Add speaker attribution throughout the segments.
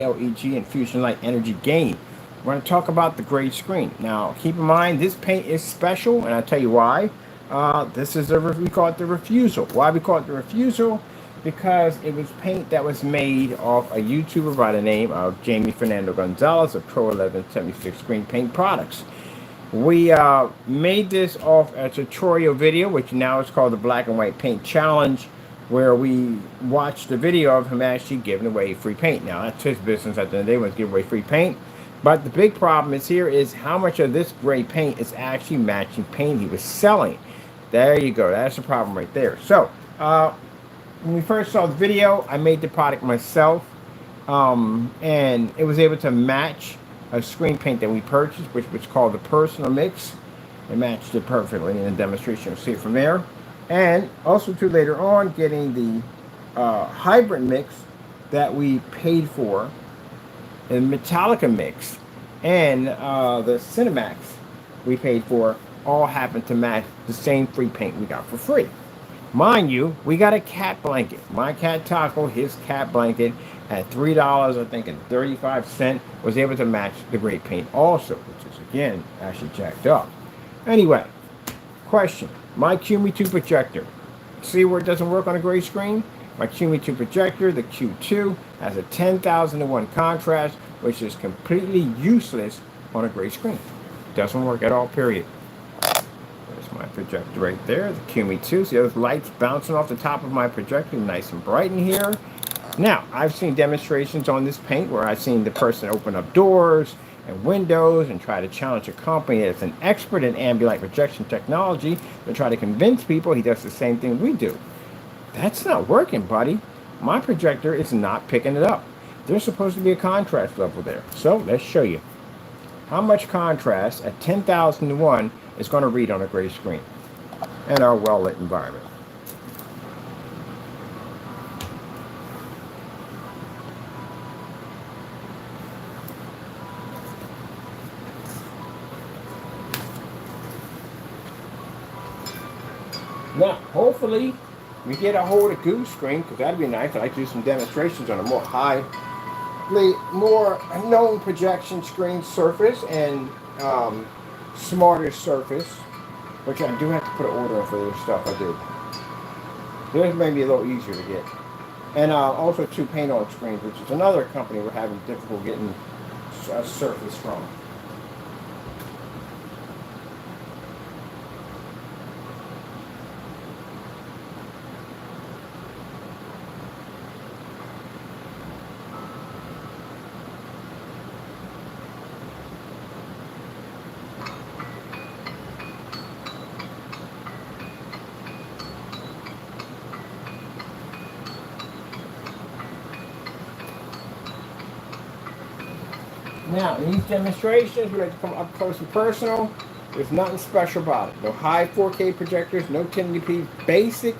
Speaker 1: LED infusion light energy gain. We're going to talk about the gray screen. Now, keep in mind, this paint is special, and I'll tell you why. This is we call it the refusal. Why we call it the refusal? Because it was paint that was made off a YouTuber by the name of Jamie Fernando Gonzalez of Pro 1176 Screen Paint Products. We made this off a tutorial video, which now is called the Black and White Paint Challenge, where we watched the video of him actually giving away free paint. Now, that's his business at the end of the day, was give away free paint. But the big problem is here is how much of this gray paint is actually matching paint he was selling. There you go. That's the problem right there. So, when we first saw the video, I made the product myself. And it was able to match a screen paint that we purchased, which was called the Personal Mix. It matched it perfectly in the demonstration. You'll see it from there. And also, too, later on, getting the hybrid mix that we paid for, the Metallica mix, and the Cinemax we paid for, all happened to match the same free paint we got for free. Mind you, we got a cat blanket. My cat Taco, his cat blanket, at $3, I think, and 35 cents, was able to match the gray paint also, which is, again, actually jacked up. Anyway, question. My QUMI Q2 projector. See where it doesn't work on a gray screen? My QUMI Q2 projector, the Q2, has a 10,000-to-1 contrast, which is completely useless on a gray screen. Doesn't work at all, period. There's my projector right there, the QUMI 2. See those lights bouncing off the top of my projector, nice and bright in here. Now, I've seen demonstrations on this paint where I've seen the person open up doors and windows and try to challenge a company that's an expert in ambient light projection technology to try to convince people he does the same thing we do. That's not working, buddy. My projector is not picking it up. There's supposed to be a contrast level there. So let's show you how much contrast at 10,000 to 1 is going to read on a gray screen in our well-lit environment. Now, hopefully, we get a hold of Goose Screen, because that'd be nice. I'd like to do some demonstrations on a more known projection screen surface and smarter surface, which I do have to put an order in for this stuff I do. This may be a little easier to get. And also two paint on screens, which is another company we're having difficulty getting a surface from. Now, in these demonstrations, we like to come up close and personal. There's nothing special about it. No high 4K projectors, no 1080p, basic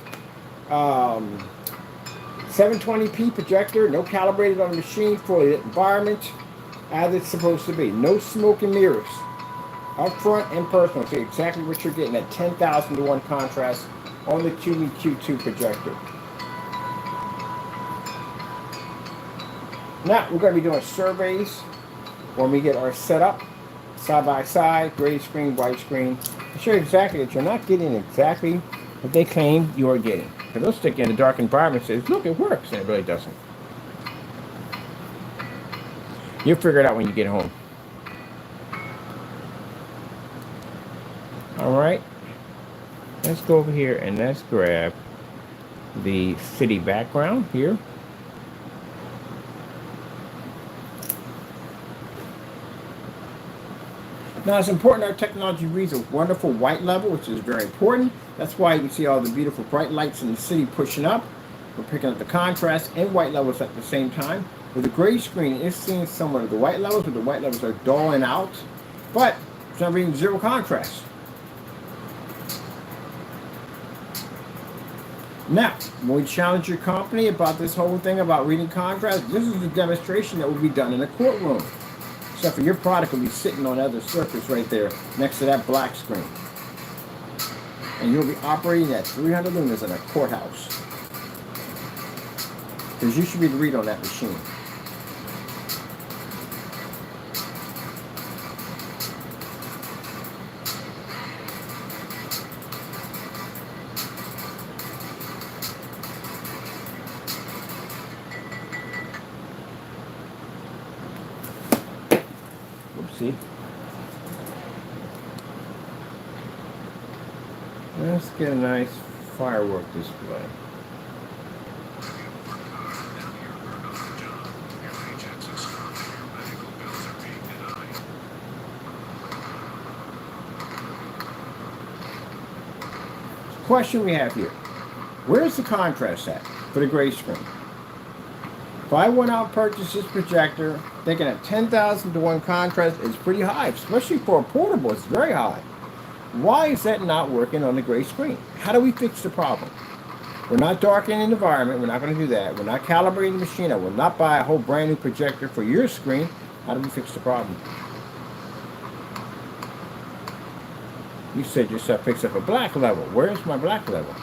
Speaker 1: 720p projector, no calibrated on the machine, fully lit environment, as it's supposed to be. No smoke and mirrors. Up front and personal. See exactly what you're getting at 10,000 to 1 contrast on the QUMI Q2 projector. Now, we're going to be doing surveys when we get our setup, side by side, gray screen, white screen, to show you exactly that you're not getting exactly what they claim you are getting. Because they'll stick you in a dark environment and say, look, it works, and it really doesn't. You'll figure it out when you get home. Alright, let's go over here and let's grab the city background here. Now, it's important our technology reads a wonderful white level, which is very important. That's why you can see all the beautiful bright lights in the city pushing up. We're picking up the contrast and white levels at the same time. With the gray screen, it's seeing somewhat of the white levels, but the white levels are dulling out. But it's not reading zero contrast. Now, when we challenge your company about this whole thing about reading contrast, this is the demonstration that will be done in a courtroom. Except for your product will be sitting on the other surface right there next to that black screen. And you'll be operating at 300 lumens in a courthouse. Because you should be able to read on that machine. see. Let's get a nice firework display. Question we have here. Where's the contrast at for the gray screen? If I went out and purchased this projector, thinking at 10,000 to 1 contrast is pretty high, especially for a portable, it's very high. Why is that not working on the gray screen? How do we fix the problem? We're not darkening the environment, we're not going to do that. We're not calibrating the machine, I will not buy a whole brand new projector for your screen. How do we fix the problem? You said yourself picks up a black level. Where's my black level?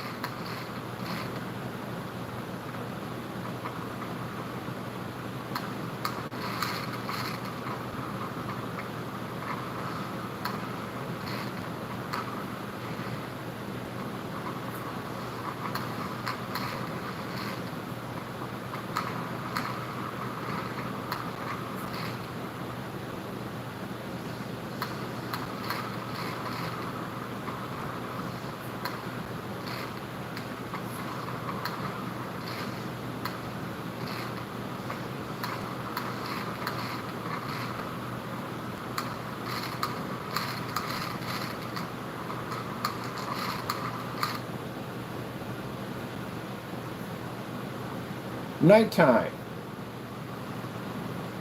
Speaker 1: Nighttime.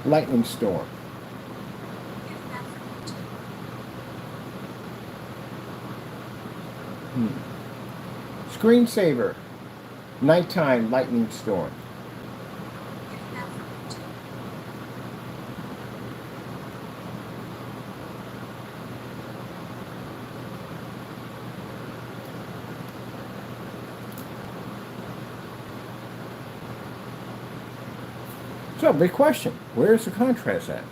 Speaker 1: Lightning storm. Screensaver. Nighttime lightning storm. So, big question. Where's the contrast at?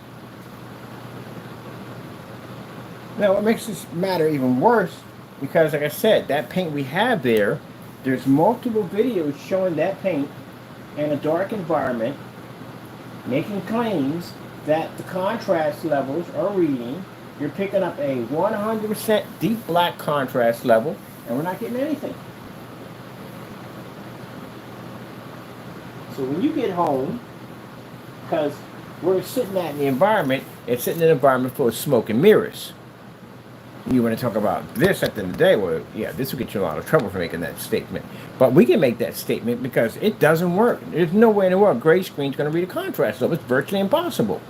Speaker 1: Now, what makes this matter even worse, because like I said, that paint we have there, there's multiple videos showing that paint in a dark environment, making claims that the contrast levels are reading. You're picking up a 100% deep black contrast level, and we're not getting anything. So when you get home, because we're sitting at in the environment, it's sitting in an environment full of smoke and mirrors. You want to talk about this at the end of the day, well, yeah, this will get you in a lot of trouble for making that statement. But we can make that statement because it doesn't work. There's no way in the world gray screen's going to read a contrast level. It's virtually impossible.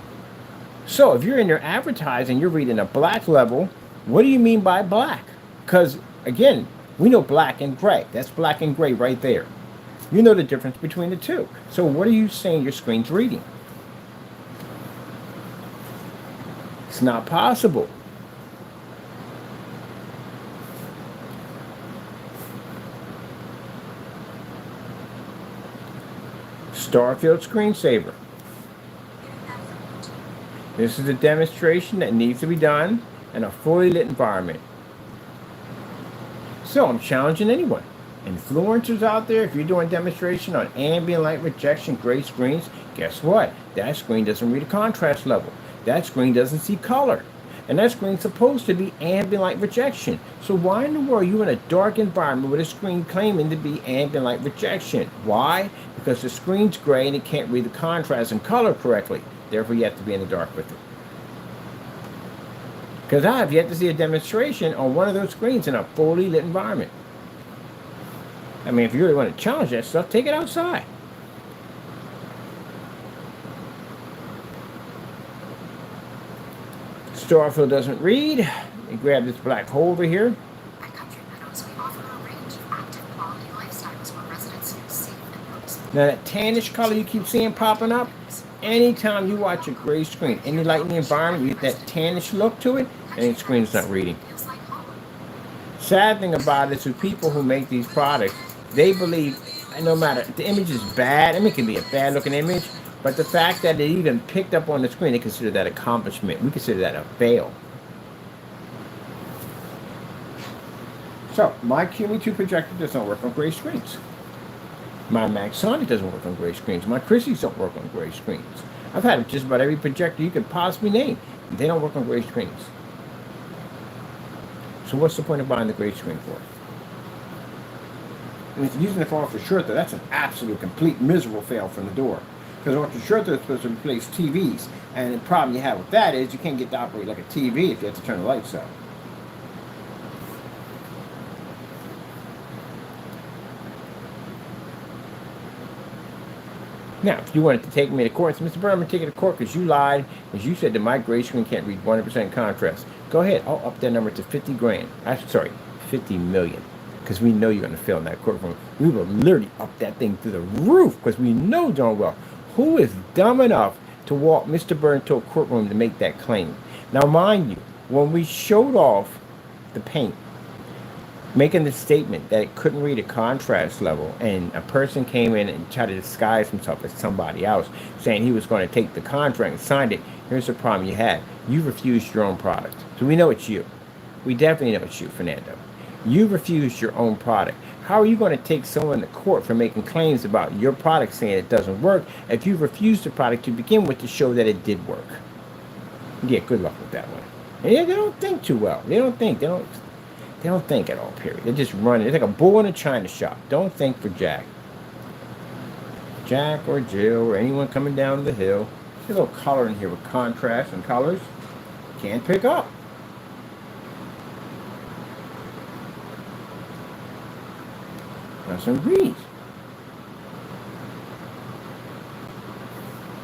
Speaker 1: So if you're in your advertising, you're reading a black level, what do you mean by black? Because, again, we know black and gray. That's black and gray right there. You know the difference between the two. So what are you saying your screen's reading? It's not possible. Starfield screensaver. This is a demonstration that needs to be done in a fully lit environment. So I'm challenging anyone. Influencers out there, if you're doing demonstration on ambient light rejection gray screens, guess what? That screen doesn't read a contrast level. That screen doesn't see color. And that screen's supposed to be ambient light rejection. So why in the world are you in a dark environment with a screen claiming to be ambient light rejection? Why? Because the screen's gray and it can't read the contrast and color correctly. Therefore, you have to be in the dark with it. Because I have yet to see a demonstration on one of those screens in a fully lit environment. I mean, if you really want to challenge that stuff, take it outside. Starfield doesn't read. You grab this black hole over here.
Speaker 2: At Country Meadows, we offer a range of active quality lifestyles where residents feel safe and purposeful.
Speaker 1: Now that tannish color you keep seeing popping up, anytime you watch a gray screen, any light in the environment, you get that tannish look to it, and the screen's not reading. Sad thing about it is with people who make these products, they believe no matter, the image is bad, I mean, it can be a bad looking image, but the fact that it even picked up on the screen, they consider that accomplishment. We consider that a fail. So, my QUMI Q2 projector does not work on gray screens. My Maxonic doesn't work on gray screens. My Christie's don't work on gray screens. I've had just about every projector you could possibly name. They don't work on gray screens. So what's the point of buying the gray screen for? And if you're using it for ultra short, that's an absolute, complete, miserable fail from the door. Because ultra short is supposed to replace TVs. And the problem you have with that is you can't get to operate like a TV if you have to turn the lights out. Now, if you wanted to take me to court, Mr. Byrne, I'm going to take you to court because you lied, because you said that my gray screen can't read 100% contrast. Go ahead, I'll up that number to 50 grand. Sorry, 50 million. Because we know you're going to fail in that courtroom. We will literally up that thing to the roof because we know darn well who is dumb enough to walk Mr. Byrne to a courtroom to make that claim. Now, mind you, when we showed off the paint, making the statement that it couldn't read a contrast level, and a person came in and tried to disguise himself as somebody else, saying he was going to take the contract and signed it, here's the problem you had. You refused your own product. So we know it's you. We definitely know it's you, Fernando. You refused your own product. How are you going to take someone to court for making claims about your product saying it doesn't work if you refused the product to begin with to show that it did work? Yeah, good luck with that one. And yeah, they don't think too well. They don't think at all, period. They're just running. It's like a bull in a china shop. Don't think for Jack. Jack or Jill or anyone coming down the hill. There's a little color in here with contrast and colors. Can't pick up. Now some greens.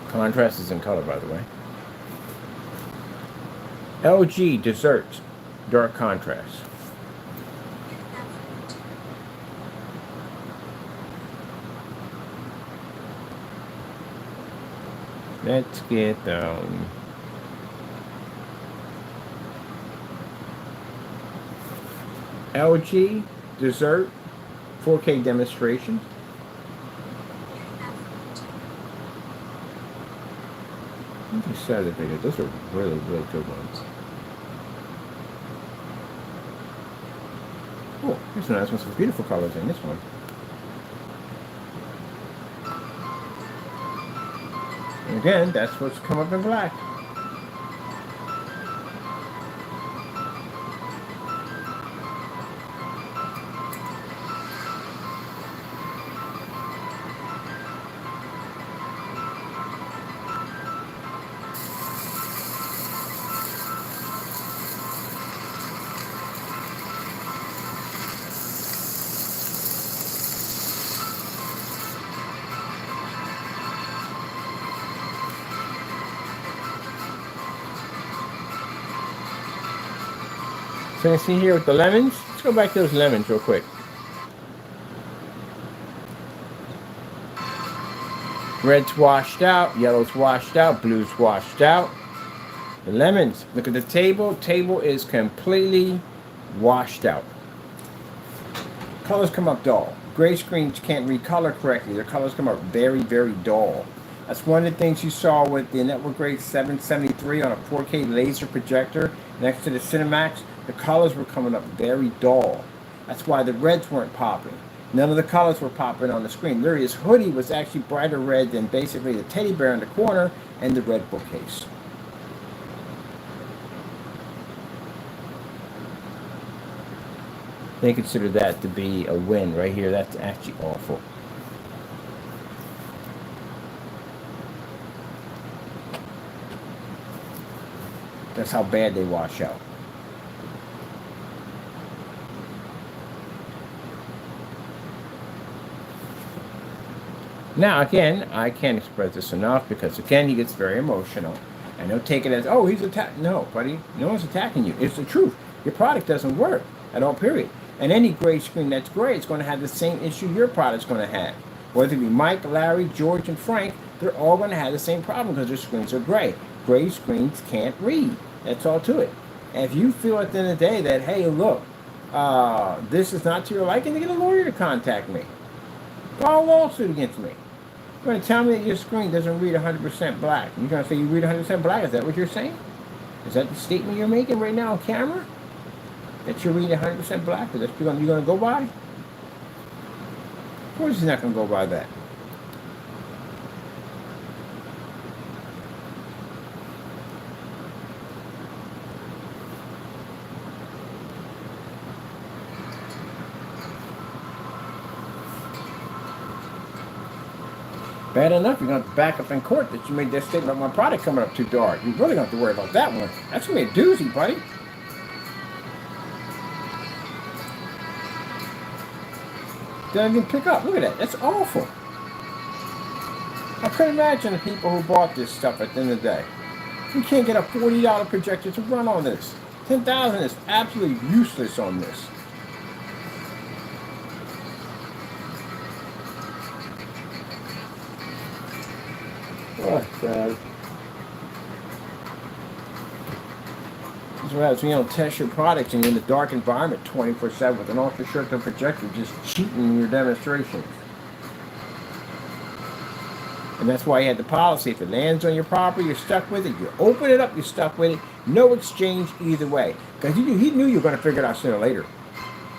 Speaker 1: Contrast is in color, by the way. LG desserts, dark contrast. Let's get down. LG dessert 4K demonstration. These side of the video, those are really, really good ones. Oh, here's a nice one. Some beautiful colors in this one. And again, that's what's come up in black. So you see here with the lemons, let's go back to those lemons real quick. Red's washed out, yellow's washed out, blue's washed out. The lemons, look at the table. Table is completely washed out. Colors come up dull. Gray screens can't read color correctly. Their colors come up very, very dull. That's one of the things you saw with the Network Grade 773 on a 4K laser projector next to the Cinemax. The colors were coming up very dull. That's why the reds weren't popping. None of the colors were popping on the screen. Literally, his hoodie was actually brighter red than basically the teddy bear in the corner and the red bookcase. They consider that to be a win right here. That's actually awful. That's how bad they wash out. Now, again, I can't express this enough because, again, he gets very emotional. And he'll take it as, oh, he's attacking. No, buddy, no one's attacking you. It's the truth. Your product doesn't work at all, period. And any gray screen that's gray is going to have the same issue your product's going to have. Whether it be Mike, Larry, George, and Frank, they're all going to have the same problem because their screens are gray. Gray screens can't read. That's all to it. And if you feel at the end of the day that, hey, look, this is not to your liking, then get a lawyer to contact me. File a lawsuit against me. You're going to tell me that your screen doesn't read 100% black. You're going to say you read 100% black. Is that what you're saying? Is that the statement you're making right now on camera? That you're reading 100% black? Is that you're going to go by? Of course he's not going to go by that. Bad enough you're going to back up in court that you made that statement about my product coming up too dark. You really don't have to worry about that one. That's going to be a doozy, buddy. Didn't even pick up. Look at that. That's awful. I couldn't imagine the people who bought this stuff at the end of the day. You can't get a $40 projector to run on this. $10,000 is absolutely useless on this. Oh, God. That's what happens when you don't test your products and you're in a dark environment 24/7 with an ultra-short projector just cheating in your demonstrations. And that's why you had the policy. If it lands on your property, you're stuck with it. You open it up, you're stuck with it. No exchange either way. Because he knew you were going to figure it out sooner or later.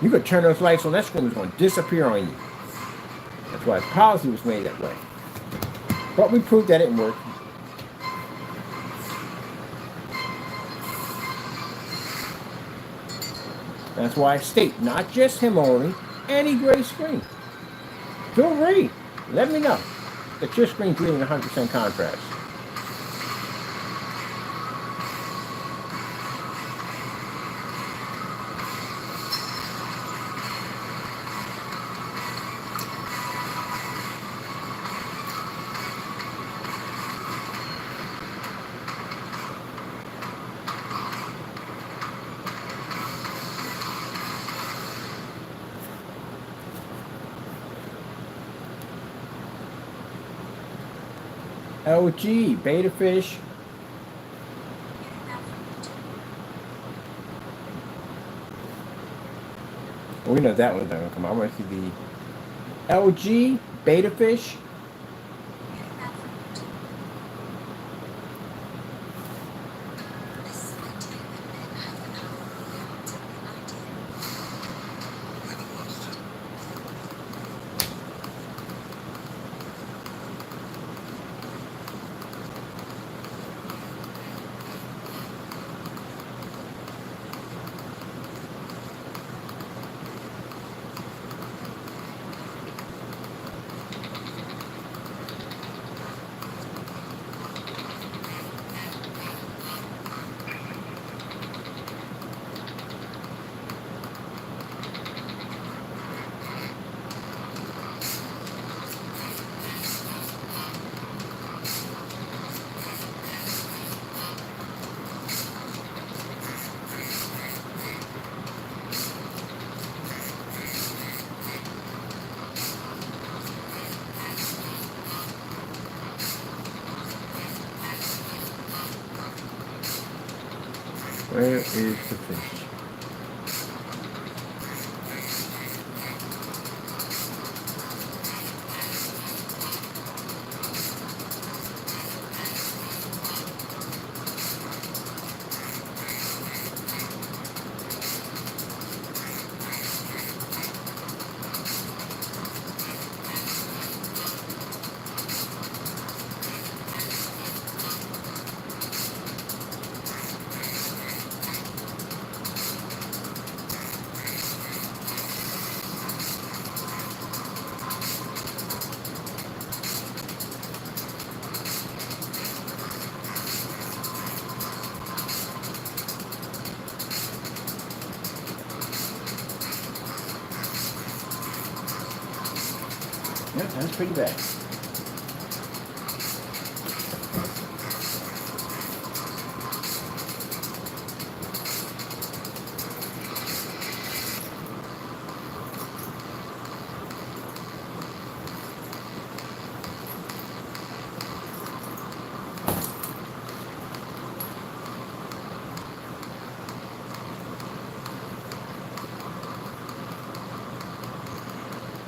Speaker 1: You could turn those lights on, that screen was going to disappear on you. That's why the policy was made that way. But we proved that it didn't work. That's why I state, not just him only, any gray screen. Feel free. Let me know that your screen's reading 100% contrast. LG, Beta Fish. We know that one's not going to come out. I want to see the LG, Beta Fish. Where is the fish? Yeah, that's pretty bad.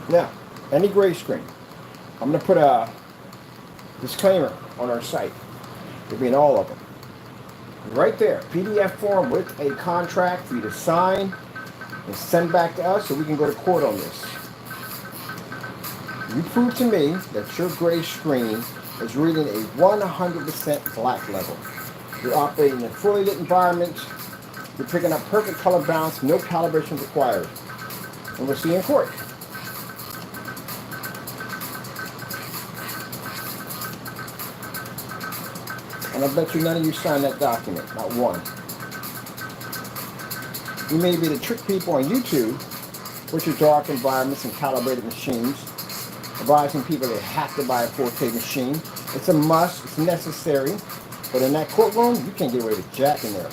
Speaker 1: Now, any gray screen. I'm going to put a disclaimer on our site. It'll be in all of them. Right there, PDF form with a contract for you to sign and send back to us so we can go to court on this. You prove to me that your gray screen is reading a 100% black level. You're operating in a fully lit environment. You're picking up perfect color balance, no calibration required. And we'll see you in court. And I bet you none of you signed that document, not one. You may be able to trick people on YouTube with your dark environments and calibrated machines, advising people they have to buy a 4K machine. It's a must, it's necessary, but in that courtroom, you can't get away with jack in there.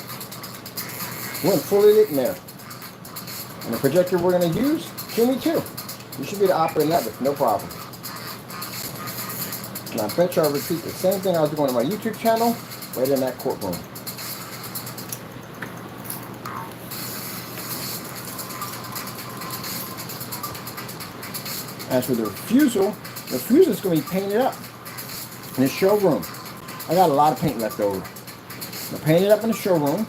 Speaker 1: We're fully lit in there. And the projector we're going to use, QUMI Q2. You should be able to operate that with no problem. And I bet you I'll repeat the same thing I was doing on my YouTube channel right in that courtroom. As for the refusal is going to be painted up in the showroom. I got a lot of paint left over. I'm going to paint it up in the showroom,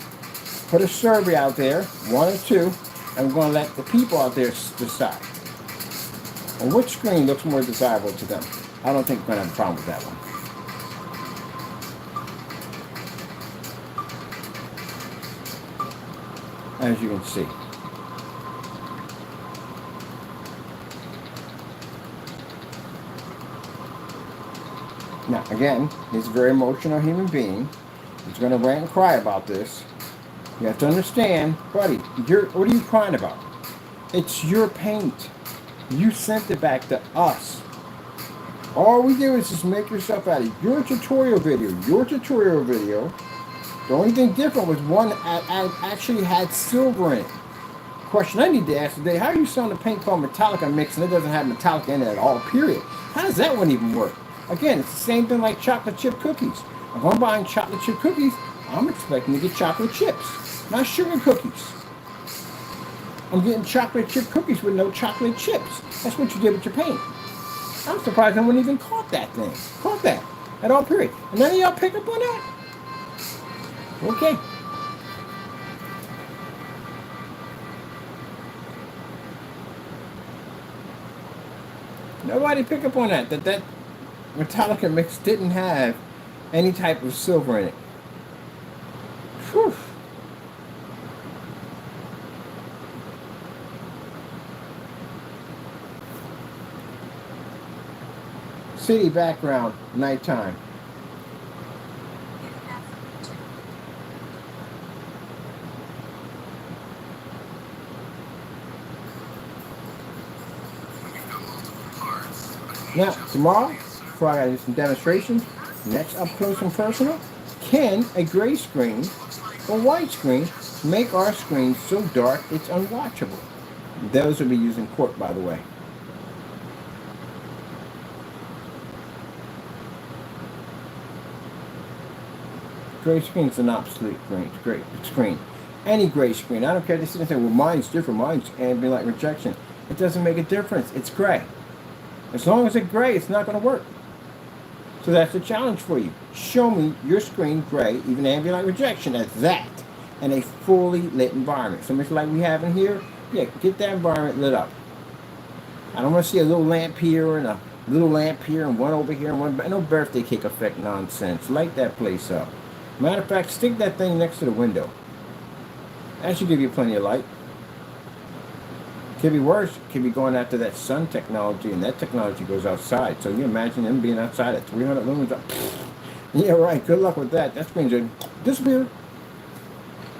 Speaker 1: put a survey out there, 1 or 2, and we're going to let the people out there decide on which screen looks more desirable to them. I don't think we're going to have a problem with that one. As you can see. Now, again, he's a very emotional human being. He's going to rant and cry about this. You have to understand, buddy, what are you crying about? It's your paint. You sent it back to us. All we do is just make yourself out of your tutorial video. The only thing different was one actually had silver in it. Question I need to ask today, how are you selling a paint called Metallica Mix and it doesn't have Metallica in it at all, period? How does that one even work? Again, it's the same thing like chocolate chip cookies. If I'm buying chocolate chip cookies, I'm expecting to get chocolate chips, not sugar cookies. I'm getting chocolate chip cookies with no chocolate chips. That's what you did with your paint. I'm surprised no one even caught that thing. Caught that at all, period. And none of y'all pick up on that? Okay. Nobody pick up on that Metallica Mix didn't have any type of silver in it. Whew. City background, nighttime. Now, tomorrow, before I do some demonstrations, next up close and personal, can a gray screen or white screen make our screen so dark it's unwatchable? Those will be used in court, by the way. Gray screen is an obsolete screen. Any gray screen. I don't care. They say, well, mine's different. Mine's ambient light rejection. It doesn't make a difference. It's gray. As long as it's gray, it's not going to work. So that's the challenge for you. Show me your screen gray, even ambient light rejection as that, in a fully lit environment. So much like we have in here, yeah, get that environment lit up. I don't want to see a little lamp here and a little lamp here and one over here and one. No birthday cake effect nonsense. Light that place up. Matter of fact, stick that thing next to the window. That should give you plenty of light. Could be worse. Could be going after that sun technology, and that technology goes outside. So you imagine them being outside at 300 lumens. Yeah, right. Good luck with that. That screen's going to disappear.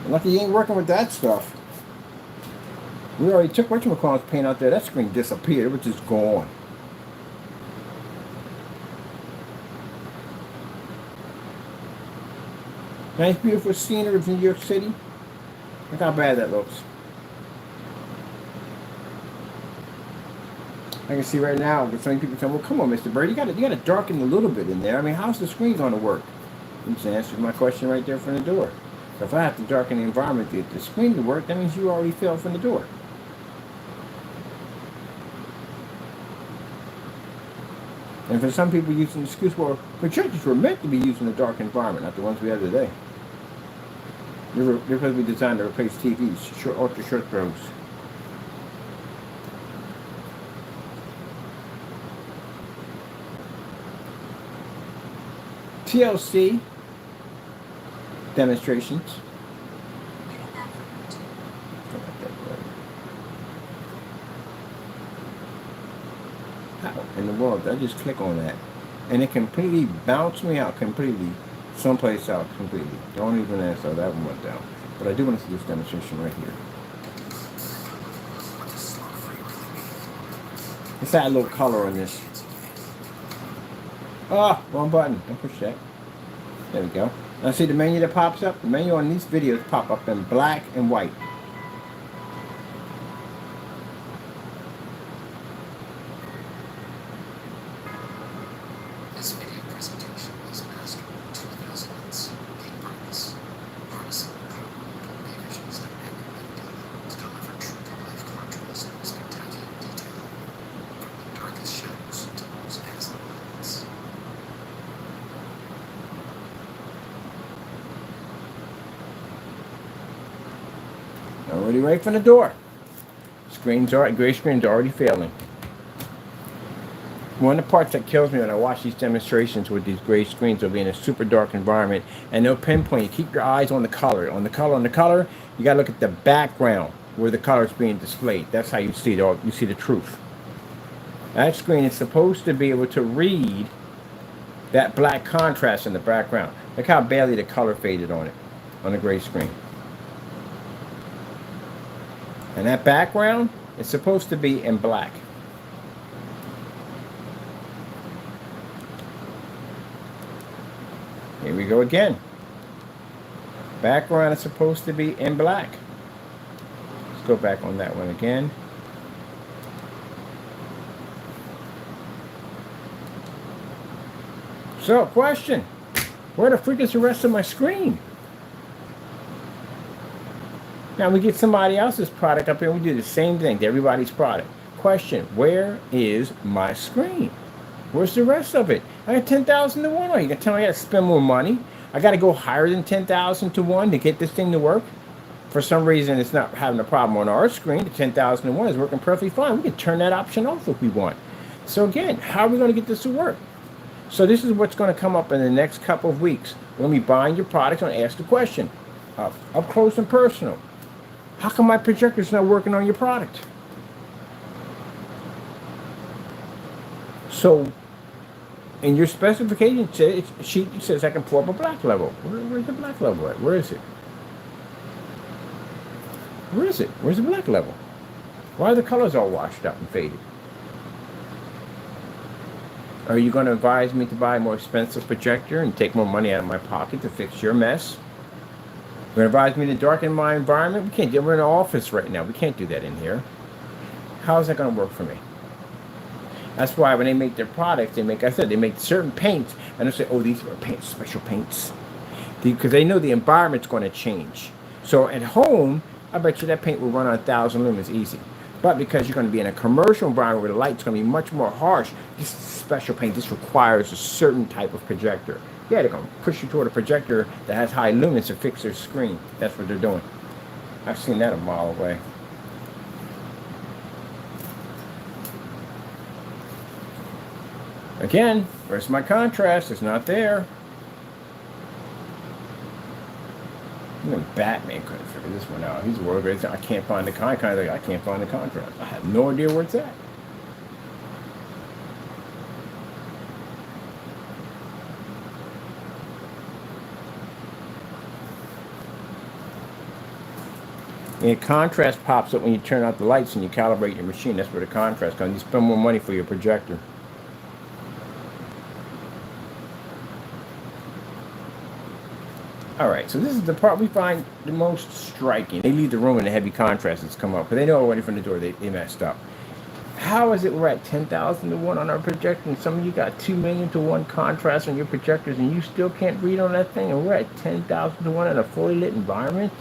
Speaker 1: Lucky you ain't working with that stuff. We already took whatchamacallit's paint out there. That screen disappeared. It was just gone. Nice, beautiful scenery of New York City. Look how bad that looks. I can see right now, but some people say, well, come on, Mr. Bird, you got to darken a little bit in there. I mean, how's the screen going to work? You just answered my question right there from the door. So if I have to darken the environment to get the screen to work, that means you already fell from the door. And for some people using the excuse, well, projectors were meant to be used in a dark environment, not the ones we have today. They're supposed to be designed to replace TVs, ultra short throws. TLC demonstrations. How in the world did I just click on that? And it completely bounced me out completely someplace else completely. Don't even answer. That one went down. But I do want to see this demonstration right here. Let's add a little color on this. Ah, wrong button. Don't push that. There we go. Now see the menu that pops up? The menu on these videos pop up in black and white.
Speaker 2: This video presentation is mastered 2000 months in practice. Harnessing the visions that make to deliver true-to-life contrast and spectacular detail. From the darkest shadows to the most excellent lights.
Speaker 1: Already right from the door. Gray screen's already failing. One of the parts that kills me when I watch these demonstrations with these gray screens will be in a super dark environment and they'll pinpoint. You keep your eyes on the color. On the color. You gotta look at the background where the color is being displayed. That's how you see it all. You see the truth. That screen is supposed to be able to read that black contrast in the background. Look how badly the color faded on it, on the gray screen. And that background is supposed to be in black. Here we go again. Background is supposed to be in black. Let's go back on that one again. So, question. Where the freak is the rest of my screen? Now we get somebody else's product up here and we do the same thing to everybody's product. Question, where is my screen? Where's the rest of it? I got 10,000 to 1 on. You can tell me I got to spend more money? I got to go higher than 10,000 to 1 to get this thing to work? For some reason, it's not having a problem on our screen. The 10,000 to 1 is working perfectly fine. We can turn that option off if we want. So again, how are we going to get this to work? So this is what's going to come up in the next couple of weeks. When we buying your products, I'm going to ask the question, up close and personal. How come my projector's not working on your product? So, in your specification sheet, it says I can pull up a black level. Where's the black level at? Where is it? Where is it? Where's the black level? Why are the colors all washed out and faded? Are you going to advise me to buy a more expensive projector and take more money out of my pocket to fix your mess? You're going to advise me to darken my environment? We can't do it. We're in an office right now. We can't do that in here. How is that going to work for me? That's why when they make their products, they make certain paints, and they'll say, oh, these are paints, special paints. Because they know the environment's going to change. So at home, I bet you that paint will run on 1,000 lumens easy. But because you're going to be in a commercial environment where the light's going to be much more harsh, this special paint, this requires a certain type of projector. Yeah, they're going to push you toward a projector that has high lumens to fix their screen. That's what they're doing. I've seen that a mile away. Again, where's my contrast? It's not there. Even Batman couldn't figure this one out. He's world great. I can't find the contrast. I can't find the contrast. I have no idea where it's at. And contrast pops up when you turn out the lights and you calibrate your machine. That's where the contrast comes. You spend more money for your projector. All right, so this is the part we find the most striking. They leave the room and the heavy contrast has come up, but they know already from the door they messed up. How is it we're at 10,000 to 1 on our projector and some of you got 2 million to 1 contrast on your projectors and you still can't read on that thing and we're at 10,000 to 1 in a fully lit environment?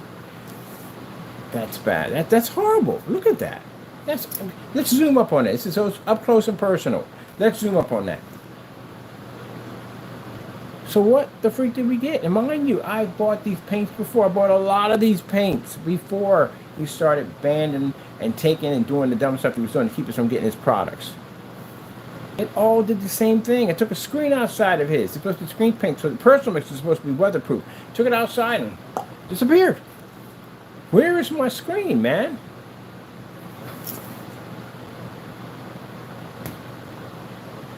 Speaker 1: That's bad. That's horrible. Look at that. Let's zoom up on it. This is so up close and personal. Let's zoom up on that. So what the freak did we get? And mind you, I bought these paints before. I bought a lot of these paints before he started banning and taking and doing the dumb stuff he was doing to keep us from getting his products. It all did the same thing. I took a screen outside of his. It's supposed to be screen paint, so the personal mix is supposed to be weatherproof. Took it outside and disappeared. Where is my screen, man?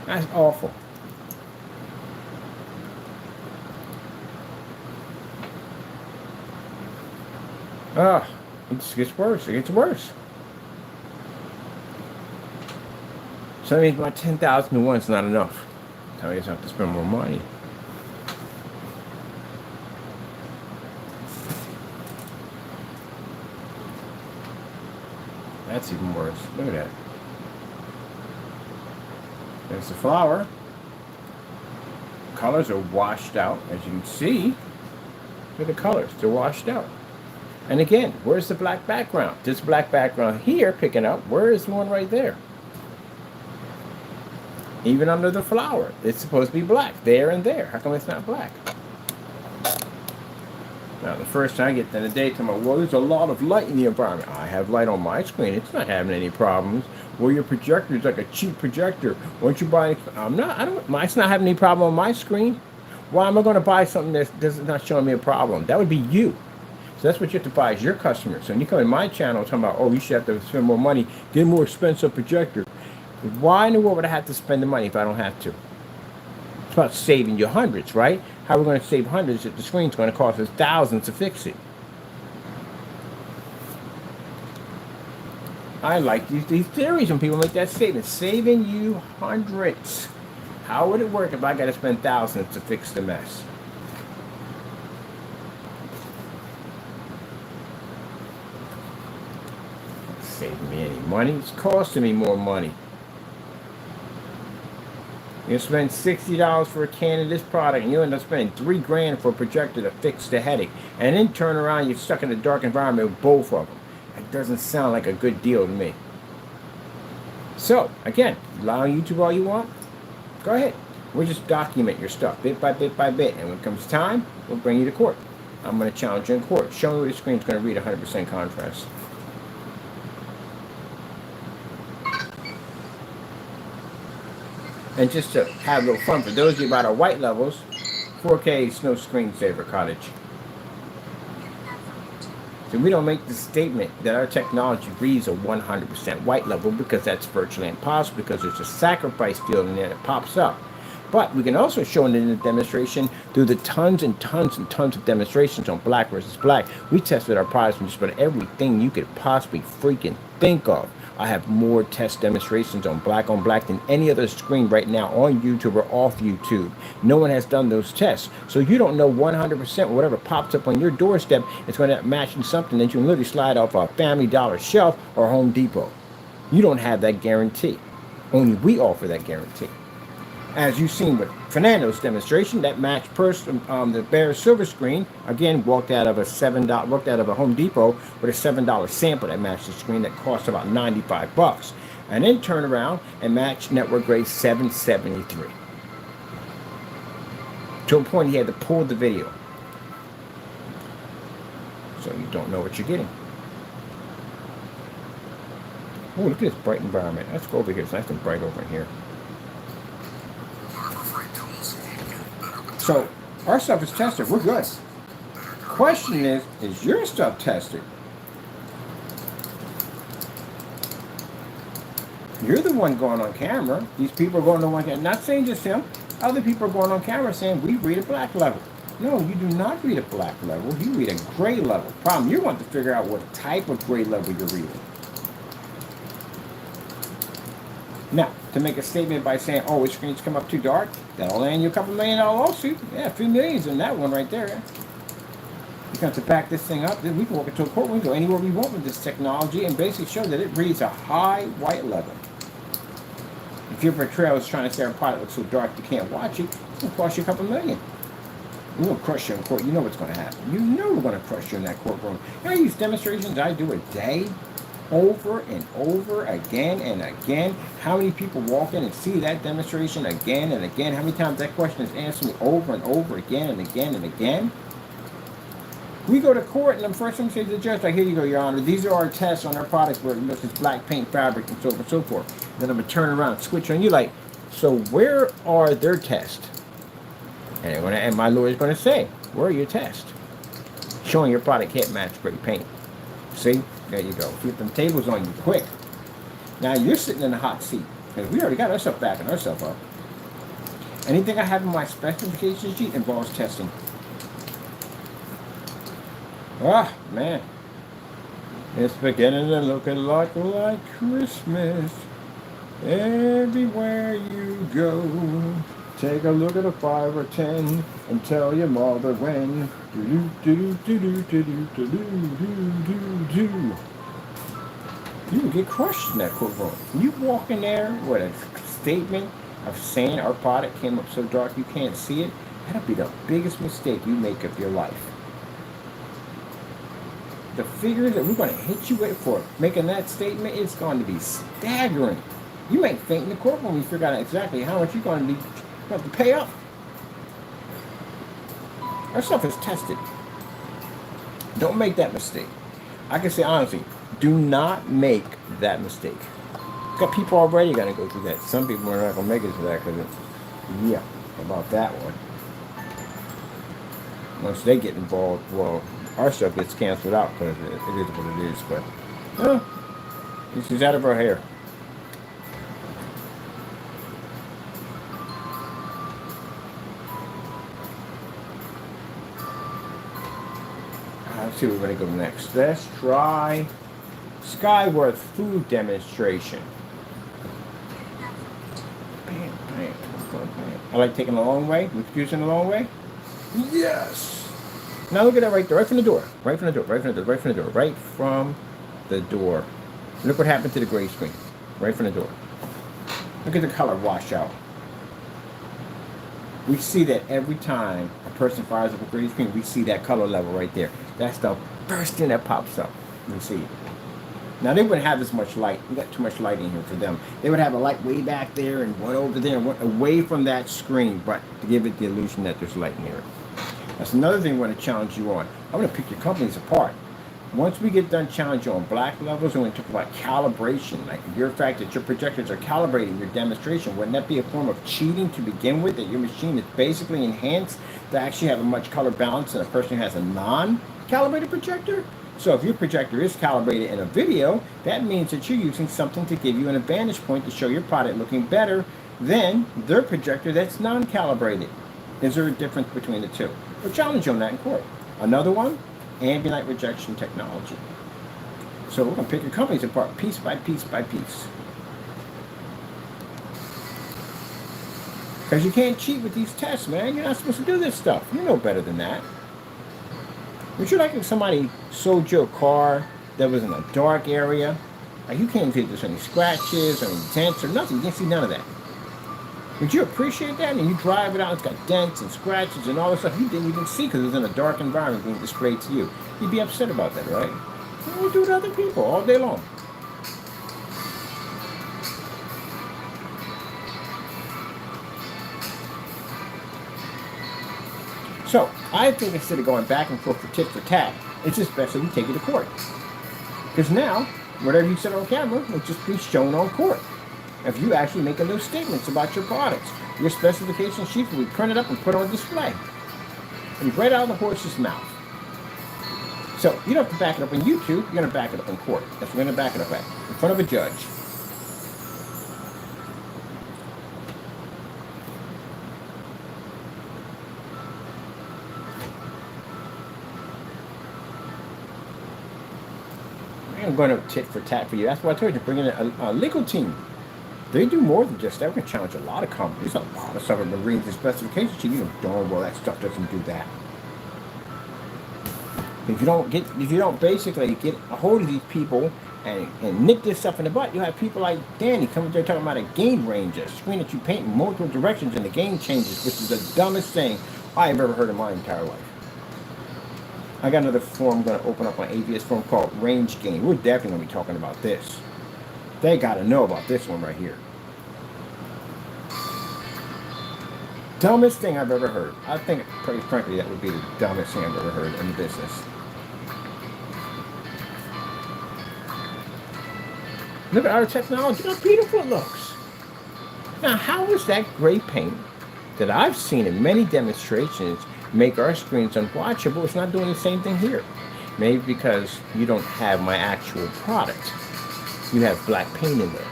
Speaker 1: That's awful. Ah, it just gets worse. It gets worse. So that means my 10,000 to 1 is not enough. So I guess I have to spend more money. That's even worse. Look at that. There's the flower. Colors are washed out, as you can see. Look at the colors. They're washed out. And again, where's the black background? This black background here picking up. Where is the one right there? Even under the flower, it's supposed to be black. There and there. How come it's not black? Now, the first time I get in the daytime, well, there's a lot of light in the environment. I have light on my screen. It's not having any problems. Well, your projector is like a cheap projector. Why don't you buy? It's not having any problem on my screen. Why am I going to buy something that's not showing me a problem? That would be you. So that's what you have to buy as your customer. So when you come in my channel talking about, oh, you should have to spend more money, get a more expensive projector. Why in the world would I have to spend the money if I don't have to? It's about saving you hundreds, right? How are we going to save hundreds if the screen's going to cost us thousands to fix it? I like these theories when people make that statement. Saving you hundreds. How would it work if I got to spend thousands to fix the mess? It's saving me any money. It's costing me more money. You spend $60 for a can of this product and you end up spending $3 grand for a projector to fix the headache. And then turn around, you're stuck in a dark environment with both of them. That doesn't sound like a good deal to me. So, again, lie on YouTube all you want. Go ahead. We'll just document your stuff bit by bit by bit. And when it comes time, we'll bring you to court. I'm going to challenge you in court. Show me where the screen's going to read 100% contrast. And just to have a little fun, for those of you about our white levels, 4K is no screensaver cottage. So we don't make the statement that our technology reads a 100% white level because that's virtually impossible because there's a sacrifice field in there that pops up. But we can also show it in the demonstration through the tons and tons and tons of demonstrations on black versus black. We tested our products on just about everything you could possibly freaking think of. I have more test demonstrations on black than any other screen right now on YouTube or off YouTube. No one has done those tests. So you don't know 100% whatever pops up on your doorstep is going to match something that you can literally slide off a Family Dollar shelf or Home Depot. You don't have that guarantee. Only we offer that guarantee. As you've seen with Fernando's demonstration, that matched the bare silver screen, again, walked out of a Home Depot with a $7 sample that matched the screen that cost about $95. And then turn around and match network grade $773. To a point he had to pull the video. So you don't know what you're getting. Oh, look at this bright environment. Let's go over here. It's nice and bright over here. So our stuff is tested. We're good. Question is your stuff tested? You're the one going on camera. These people are going on camera. Not saying just him. Other people are going on camera saying we read a black level. No, you do not read a black level. You read a gray level. Problem, you want to figure out what type of gray level you're reading. Now, to make a statement by saying, oh, his screens come up too dark, that'll land you a couple $1 million lawsuit. Yeah, $3 million in that one right there. You have to back this thing up. Then we can walk into a courtroom, go anywhere we want with this technology and basically show that it reads a high white level. If your portrayal is trying to say our product looks so dark you can't watch it, it's going to cost you a couple $1 million. We're going to crush you in court. You know what's going to happen. You know we're going to crush you in that courtroom. You know these demonstrations I do a day? Over and over again and again. How many people walk in and see that demonstration again and again? How many times that question is answered me over and over again and again and again? We go to court and the first thing we say to the judge, like, here you go, Your Honor. These are our tests on our products where this is black paint fabric and so on and so forth. Then I'm going to turn around and switch on you like, so where are their tests? And my lawyer's going to say, where are your tests? Showing your product can't match gray paint. See? There you go. Flip them tables on you quick. Now you're sitting in the hot seat. Because we already got ourselves backing ourselves up. Anything I have in my specification sheet involves testing. Ah, man. It's beginning to look a lot like Christmas everywhere you go. Take a look at a 5 or 10 and tell your mother when. Do do do do do do do do do do. You would get crushed in that courtroom. You walk in there with a statement of saying our product came up so dark you can't see it. That'll be the biggest mistake you make of your life. The figures that we're going to hit you with for making that statement is going to be staggering. You might faint in the courtroom when you figure out exactly how much you're going to have to pay up. Our stuff is tested. Don't make that mistake. I can say honestly, do not make that mistake. Got people already going to go through that. Some people are not going to make it to that because, yeah, about that one. Once they get involved, well, our stuff gets canceled out because it is what it is. But she's out of her hair. Let's see where we're going to go next. Let's try Skyworth food demonstration. Bam, bam, bam. I like taking the long way. With using the long way. Yes. Now look at that right there, right from the door, right from the door, right from the door, right from the door, right from the door. Look what happened to the gray screen, right from the door. Look at the color washout. We see that every time a person fires up a gray screen, we see that color level right there. That's the first thing that pops up. You see it. Now they wouldn't have as much light. We got too much light in here for them. They would have a light way back there and one over there and one away from that screen, but to give it the illusion that there's light near it. That's another thing we're going to challenge you on. I'm going to pick your companies apart. Once we get done challenging you on black levels, we're going to talk about calibration. Like your fact that your projectors are calibrating your demonstration. Wouldn't that be a form of cheating to begin with? That your machine is basically enhanced to actually have a much color balance than a person who has a non-calibrated projector? So if your projector is calibrated in a video, that means that you're using something to give you an advantage point to show your product looking better than their projector that's non-calibrated. Is there a difference between the two? We'll challenge you on that in court. Another one, ambient light rejection technology. So we're going to pick your companies apart piece by piece by piece. Because you can't cheat with these tests, man. You're not supposed to do this stuff. You know better than that. Would you like if somebody sold you a car that was in a dark area? Like you can't see if there's any scratches or any dents or nothing. You can't see none of that. Would you appreciate that? And you drive it out, it's got dents and scratches and all this stuff you didn't even see because it was in a dark environment being displayed to you. You'd be upset about that, right? And you do it to other people all day long. So, I think instead of going back and forth for tit for tat, it's just best that we take it to court. Because now, whatever you said on camera will just be shown on court. If you actually make those statements about your products, your specification sheets will be printed up and put on display. And right out of the horse's mouth. So you don't have to back it up on YouTube, you're going to back it up in court. That's where you're going to back it up at, in front of a judge. I'm going to tit for tat for you. That's why I told you, bring in a legal team. They do more than just that. We're going to challenge a lot of companies. A lot of stuff have been reading the specifications. You know darn well that stuff doesn't do that. If you don't basically get a hold of these people and nip this stuff in the butt, you have people like Danny coming there talking about a gain range, a screen that you paint in multiple directions and the gain changes, which is the dumbest thing I've ever heard in my entire life. I got another forum I'm going to open up on AVS forum called Range Gain. We're definitely going to be talking about this. They got to know about this one right here. Dumbest thing I've ever heard. I think, pretty frankly, that would be the dumbest thing I've ever heard in the business. Look at our technology. Look how beautiful it looks. Now, how is that gray paint that I've seen in many demonstrations make our screens unwatchable? It's not doing the same thing here. Maybe because you don't have my actual product. You have black paint in there.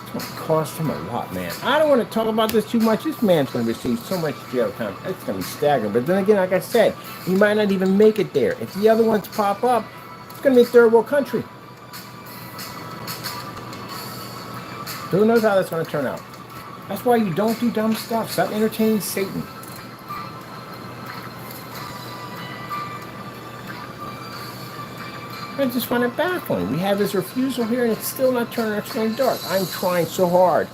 Speaker 1: It's going to cost him a lot, man. I don't want to talk about this too much. This man's going to receive so much jail time. It's going to be staggering. But then again, like I said, he might not even make it there. If the other ones pop up, It's going to be a third world country. Who knows how that's going to turn out? That's why you don't do dumb stuff. Stop entertaining Satan. I just find it baffling. We have this refusal here and it's still not turning our screen dark. I'm trying so hard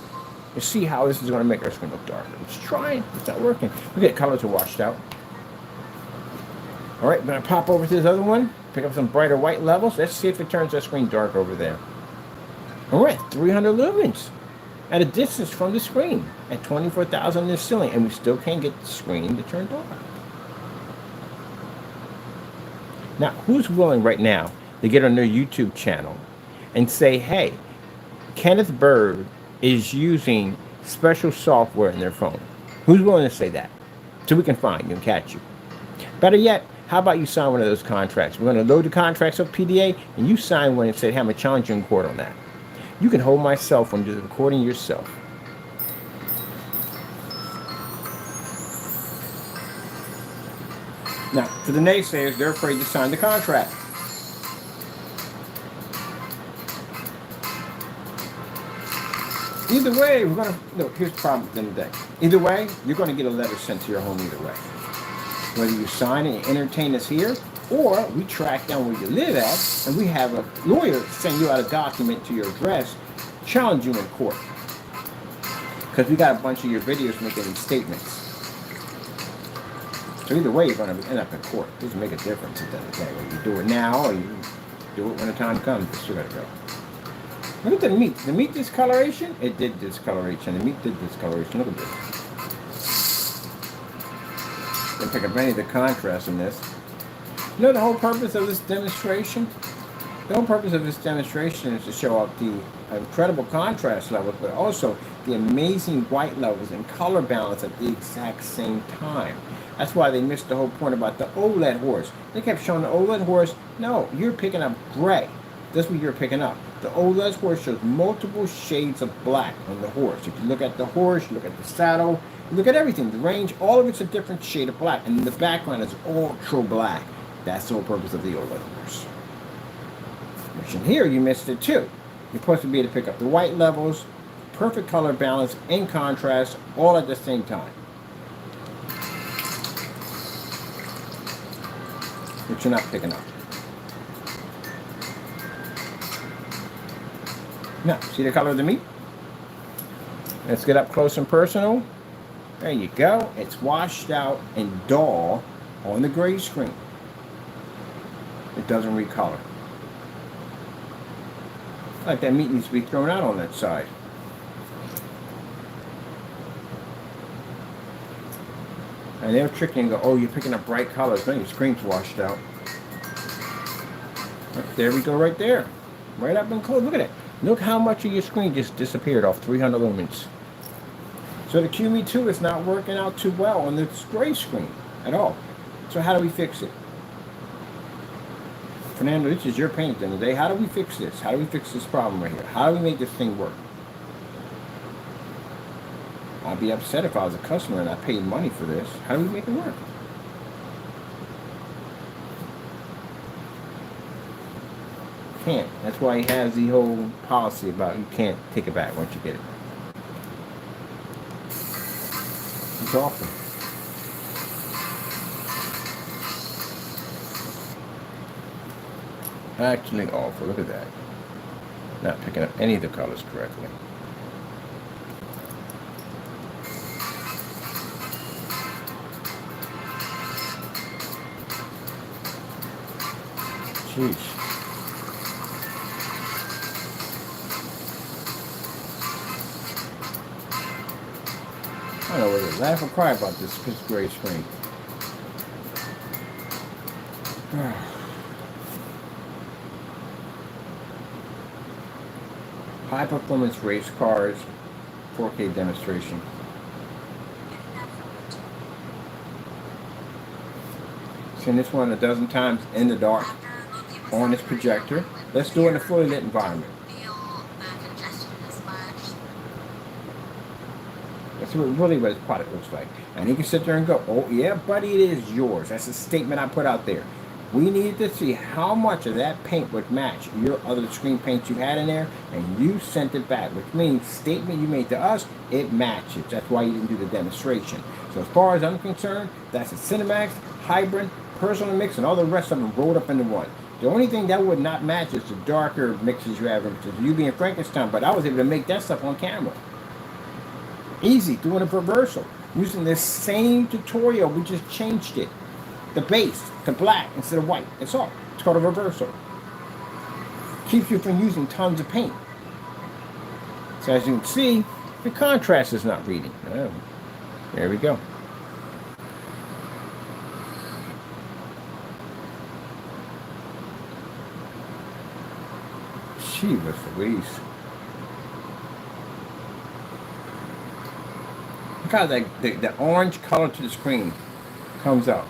Speaker 1: to see how this is going to make our screen look dark. It's trying. It's not working. Look at colors are washed out. All right, I'm going to pop over to this other one. Pick up some brighter white levels. Let's see if it turns our screen dark over there. All right, 300 lumens at a distance from the screen at 24,000 in the ceiling, and we still can't get the screen to turn dark. Now, who's willing right now to get on their YouTube channel and say, hey, Kenneth Bird is using special software in their phone? Who's willing to say that? So we can find you and catch you. Better yet, how about you sign one of those contracts? We're going to load the contracts up PDA, and you sign one and say, hey, I'm going to challenge you in court on that. You can hold my cell phone, do the recording yourself. Now, for the naysayers, they're afraid to sign the contract. Either way, we're going to, look, here's the problem at the end of the day. Either way, you're going to get a letter sent to your home either way. Whether you sign it and entertain us here, or we track down where you live at, and we have a lawyer send you out a document to your address, challenge you in court. Because we got a bunch of your videos making these statements. So either way, you're going to end up in court. It doesn't make a difference at the end of the day. Whether you do it now or you do it when the time comes, it's still got to go. Look at the meat. The meat discoloration? It did discoloration. The meat did discoloration. Look at this. Didn't pick up any of the contrast in this. You know the whole purpose of this demonstration? The whole purpose of this demonstration is to show off the incredible contrast levels, but also the amazing white levels and color balance at the exact same time. That's why they missed the whole point about the OLED horse. They kept showing the OLED horse. No, you're picking up gray. That's what you're picking up. The OLED horse shows multiple shades of black on the horse. If you look at the horse, you look at the saddle, you look at everything. The range, all of it's a different shade of black. And the background is ultra black. That's the whole purpose of the OLED horse. Which in here, you missed it too. You're supposed to be able to pick up the white levels, perfect color balance, and contrast, all at the same time. Which you're not picking up. Now, see the color of the meat? Let's get up close and personal. There you go. It's washed out and dull on the gray screen. It doesn't recolor. Like that meat needs to be thrown out on that side. And they'll trick you and go, oh, you're picking up bright colors. No, your screen's washed out. There we go right there. Right up and close. Look at it. Look how much of your screen just disappeared off 300 lumens. So the QUMI 2 is not working out too well on this gray screen at all. So how do we fix it? Fernando, this is your paint at the end of the day. How do we fix this? How do we fix this problem right here? How do we make this thing work? I'd be upset if I was a customer and I paid money for this. How do we make it work? Can't. That's why he has the whole policy about you can't take it back once you get it. It's awful. Actually awful. Look at that. Not picking up any of the colors correctly. Jeez. I don't know whether to laugh or cry about this gray screen. High performance race cars, 4K demonstration. Seen this one a dozen times in the dark on this projector. Let's do it in a fully lit environment. That's really what his product looks like. And he can sit there and go, oh yeah, buddy, it is yours. That's a statement I put out there. We needed to see how much of that paint would match your other screen paints you had in there, and you sent it back, which means statement you made to us, it matches. That's why you didn't do the demonstration. So as far as I'm concerned, that's a Cinemax, Hybrid, Personal Mix, and all the rest of them rolled up into one. The only thing that would not match is the darker mixes you have, which is you being Frankenstein, but I was able to make that stuff on camera. Easy, doing a reversal. Using this same tutorial, we just changed it. The base to black instead of white. That's all. It's called a reversal. Keeps you from using tons of paint. So as you can see, the contrast is not reading. Oh, there we go. She was Louise. Look how the orange color to the screen comes out.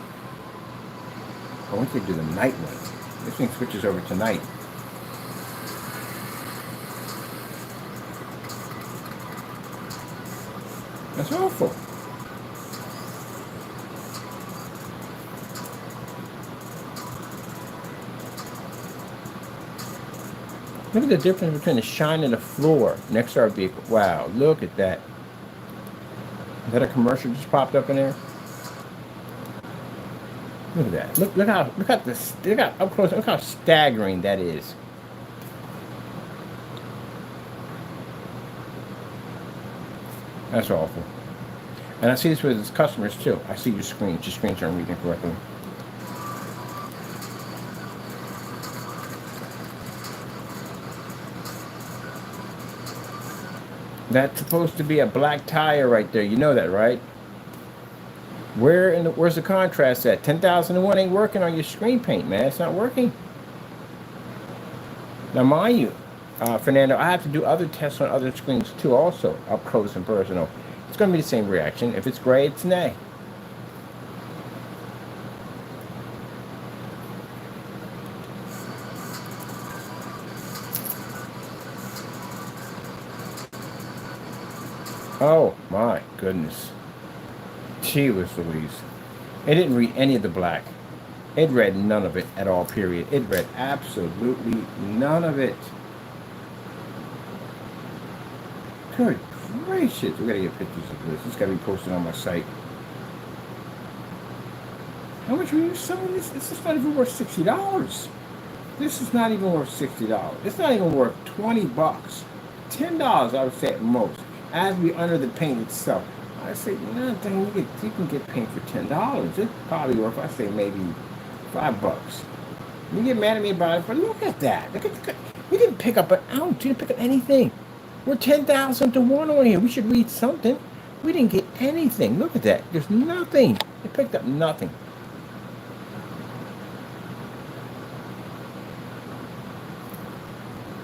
Speaker 1: I want you to do the night one. This thing switches over to night. That's awful. Look at the difference between the shine and the floor next to our vehicle. Wow, look at that. Is that a commercial just popped up in there? Look at that. Look how up close. Look how staggering that is. That's awful. And I see this with customers too. I see your screens. Your screens aren't reading correctly. That's supposed to be a black tire right there. You know that, right? Where's the contrast at? 10,001 ain't working on your screen paint, man. It's not working. Now, mind you, Fernando, I have to do other tests on other screens too, also up close and personal. It's going to be the same reaction. If it's gray, it's nay. Oh my goodness. She was Louise. It didn't read any of the black. It read none of it at all, period. It read absolutely none of it. Good gracious. We gotta get pictures of this. It's gotta be posted on my site. How much were you selling this? This is not even worth $60. This is not even worth $60. It's not even worth 20 bucks. $10 I would say at most. As we under the paint itself. I say, nothing. You can get paint for $10. It's probably worth, I say, maybe $5. You get mad at me about it, but look at that. We didn't pick up an ounce. You didn't pick up anything. We're 10,000 to 1 on here. We should read something. We didn't get anything. Look at that. There's nothing. They picked up nothing.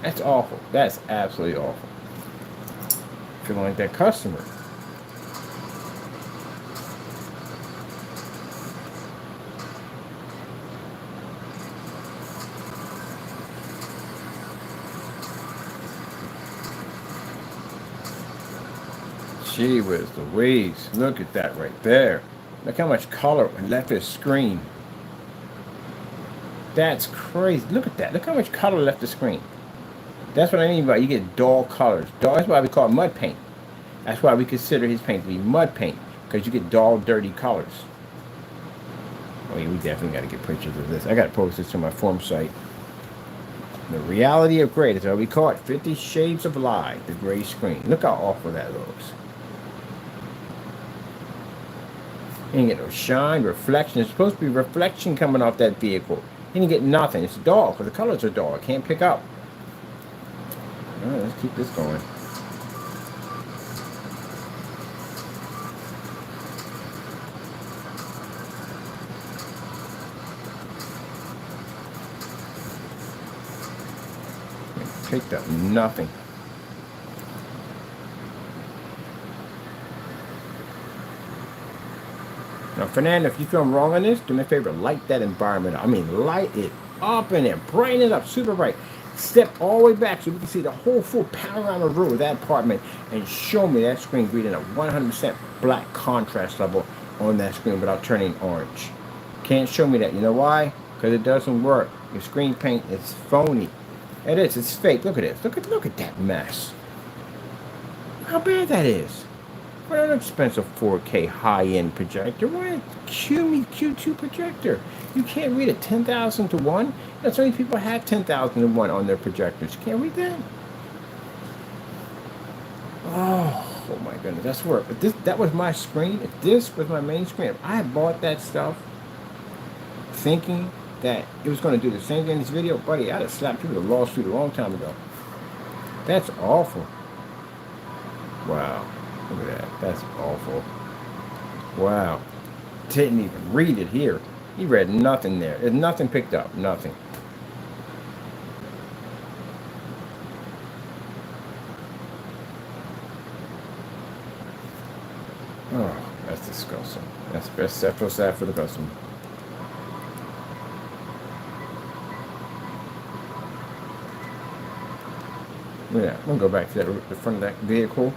Speaker 1: That's awful. That's absolutely awful. Feeling like that customer. Gee whiz Louise. Look at that right there. Look how much color left his screen. That's crazy. Look at that. Look how much color left the screen. That's what I mean by you get dull colors. That's why we call it mud paint. That's why we consider his paint to be mud paint, because you get dull, dirty colors. Oh yeah, we definitely got to get pictures of this. I got to post this to my forum site. The reality of gray, that's how we call it. 50 Shades of Lie, the gray screen. Look how awful that looks. You didn't get no shine, reflection. There's supposed to be reflection coming off that vehicle. You didn't get nothing. It's dull, because the colors are dull. I can't pick up. All right, let's keep this going. Picked up nothing. Now, Fernando, if you feel I'm wrong on this, do me a favor, light that environment up. I mean, light it up in there. Brighten it up, super bright. Step all the way back so we can see the whole full panorama view of that apartment and show me that screen reading a 100% black contrast level on that screen without turning orange. Can't show me that. You know why? because it doesn't work. Your screen paint is phony. It is. It's fake. Look at this. Look at that mess. How bad that is. What an expensive 4K high-end projector. What a QUMI Q2 projector. You can't read a 10,000 to 1. That's why people have 10,000 to 1 on their projectors. You can't read that. Oh my goodness, that's work. If that was my screen, if this was my main screen, if I had bought that stuff thinking that it was going to do the same thing in this video, buddy, I'd have slapped you with a lawsuit a long time ago. That's awful. Wow, look at that. That's awful. Wow. Didn't even read it here. He read nothing there. There's nothing picked up. Nothing. Oh, that's disgusting. That's best. That's so sad for the customer. Yeah, I'm gonna go back to the front of that vehicle.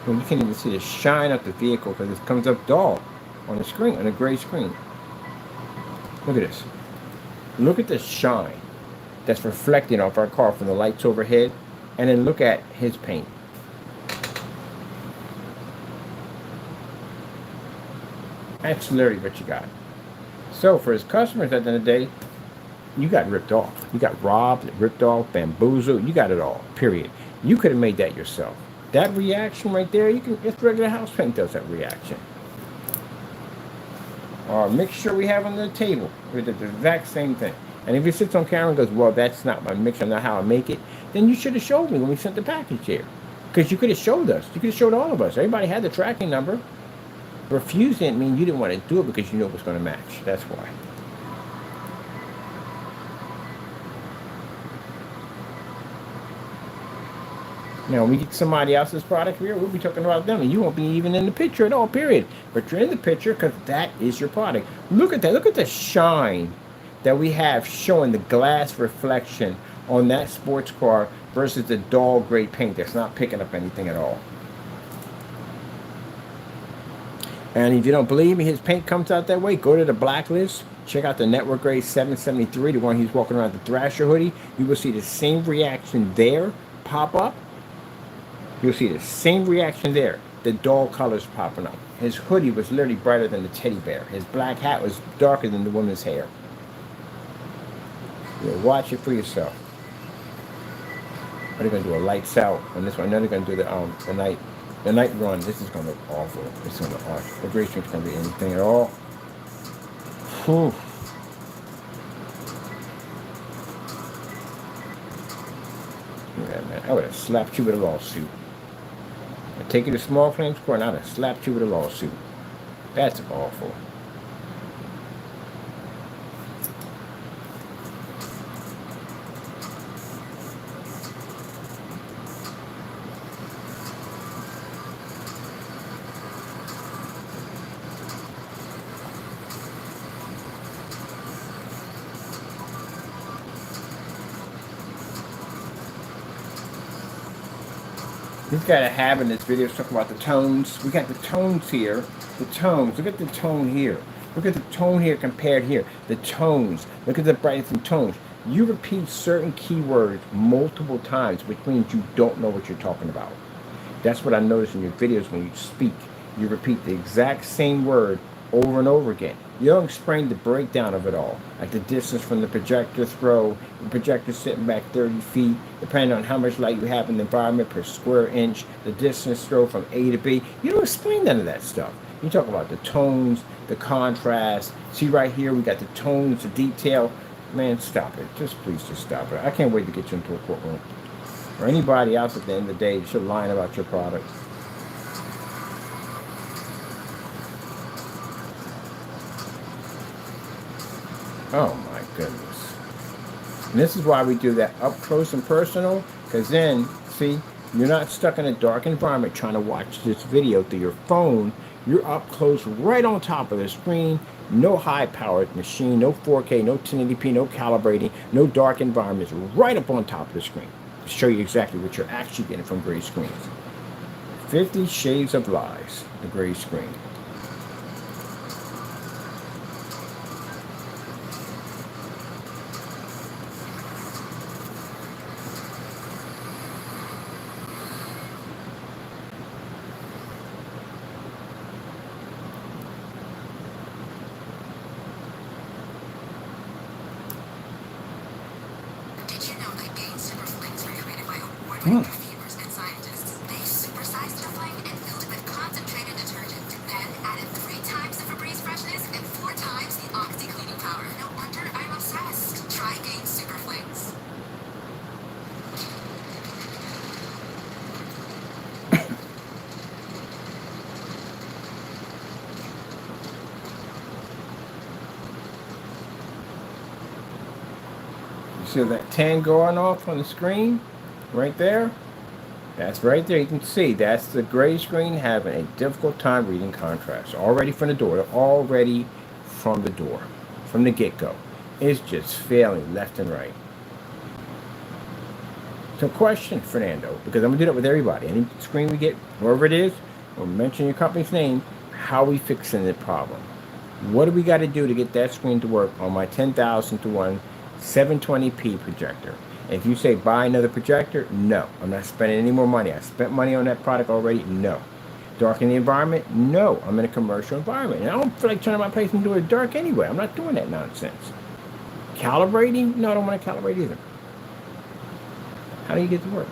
Speaker 1: Well, you can't even see the shine of the vehicle because it comes up dull on the screen, on a gray screen. Look at this. Look at the shine that's reflecting off our car from the lights overhead, and then look at his paint. That's literally what you got. So for his customers at the end of the day, you got ripped off. You got robbed, ripped off, bamboozled. You got it all, period. You could have made that yourself. That reaction right there, it's regular house paint does that reaction. Mixture we have on the table, we did the exact same thing. And if he sits on camera and goes, well, that's not my mixture, not how I make it, then you should have showed me when we sent the package here. Because you could have showed us. You could have showed all of us. Everybody had the tracking number. Refuse didn't mean you didn't want to do it because you knew it was going to match. That's why. Now, when we get somebody else's product here, we'll be talking about them, and you won't be even in the picture at all, period. But you're in the picture because that is your product. Look at that. Look at the shine that we have showing the glass reflection on that sports car versus the dull gray paint that's not picking up anything at all. And if you don't believe me, his paint comes out that way. Go to the blacklist. Check out the Network Grade 773, the one he's walking around the Thrasher hoodie. You will see the same reaction there pop up. You'll see the same reaction there. The dull colors popping up. His hoodie was literally brighter than the teddy bear. His black hat was darker than the woman's hair. You'll watch it for yourself. Are they going to do a lights out on this one? I know they're going to do the night run. This is going to look awful. It's going to look awful. The gray string's going to be anything at all. Whew. Yeah, man. I would have slapped you with a lawsuit. I'd take you to Small Claims Court and I'd have slapped you with a lawsuit. That's awful. We've got a habit in this video talking about the tones. We got the tones here. The tones. Look at the tone here. Look at the tone here compared here. The tones. Look at the brightness and tones. You repeat certain keywords multiple times, which means you don't know what you're talking about. That's what I notice in your videos when you speak. You repeat the exact same word over and over again. You don't explain the breakdown of it all, like the distance from the projector throw, the projector sitting back 30 feet, depending on how much light you have in the environment per square inch, the distance throw from A to B. You don't explain none of that stuff. You talk about the tones, the contrast. See right here, we got the tones, the detail. Man, stop it. Please stop it. I can't wait to get you into a courtroom. Or anybody else at the end of the day that should lying about your product. Oh my goodness. And this is why we do that up close and personal, because then, see, you're not stuck in a dark environment trying to watch this video through your phone. You're up close right on top of the screen. No high-powered machine, no 4K, no 1080p, no calibrating, no dark environments, right up on top of the screen to show you exactly what you're actually getting from gray screens. 50 Shades of Lies, the gray screen.
Speaker 2: Did you know that Gain Super Flings were created by award-winning perfumers and scientists? They supersized the fling and filled it with concentrated detergent, then added 3 times the Febreze freshness and 4 times the Oxy cleaning power. No wonder I'm obsessed. Try Gain Super Flings.
Speaker 1: See that 10 going off on the screen right there? That's right there. You can see that's the gray screen having a difficult time reading contrast. Already from the door. Already from the door. From the get-go. It's just failing left and right. So question, Fernando, because I'm going to do that with everybody. Any screen we get, whoever it is, or mention your company's name, how are we fixing the problem? What do we got to do to get that screen to work on my 10,000 to 1 720p projector? If you say buy another projector, no. I'm not spending any more money. I spent money on that product already, no. Darken the environment, no. I'm in a commercial environment. And I don't feel like turning my place into it dark anyway. I'm not doing that nonsense. Calibrating? No, I don't want to calibrate either. How do you get to work?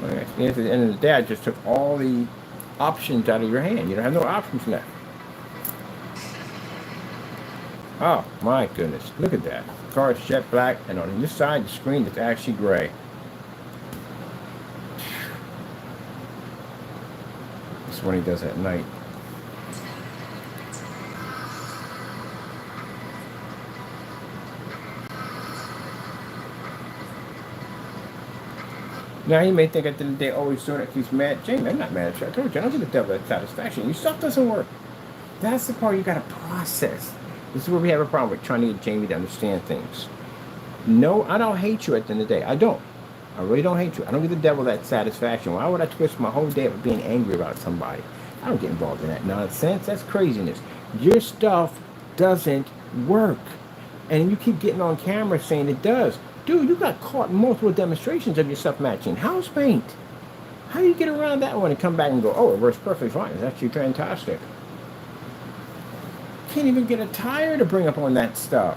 Speaker 1: Well, at the end of the day, I just took all the options out of your hand. You don't have no options left. Oh my goodness, look at that. The car is jet black, and on this side of the screen it's actually gray. That's what he does at night. Now you may think at the end of the day, oh, he's doing it, he's mad. Jamie, I'm not mad at you. I told you, I don't give the devil that satisfaction. Your stuff doesn't work. That's the part you got to process. This is where we have a problem with trying to get Jamie to understand things. No, I don't hate you at the end of the day. I don't. I really don't hate you. I don't give the devil that satisfaction. Why would I twist my whole day up with being angry about somebody? I don't get involved in that nonsense. That's craziness. Your stuff doesn't work. And you keep getting on camera saying it does. Dude, you got caught in multiple demonstrations of your stuff matching house paint. How do you get around that one and come back and go, oh, it works perfectly fine. It's actually fantastic. Can't even get a tire to bring up on that stuff.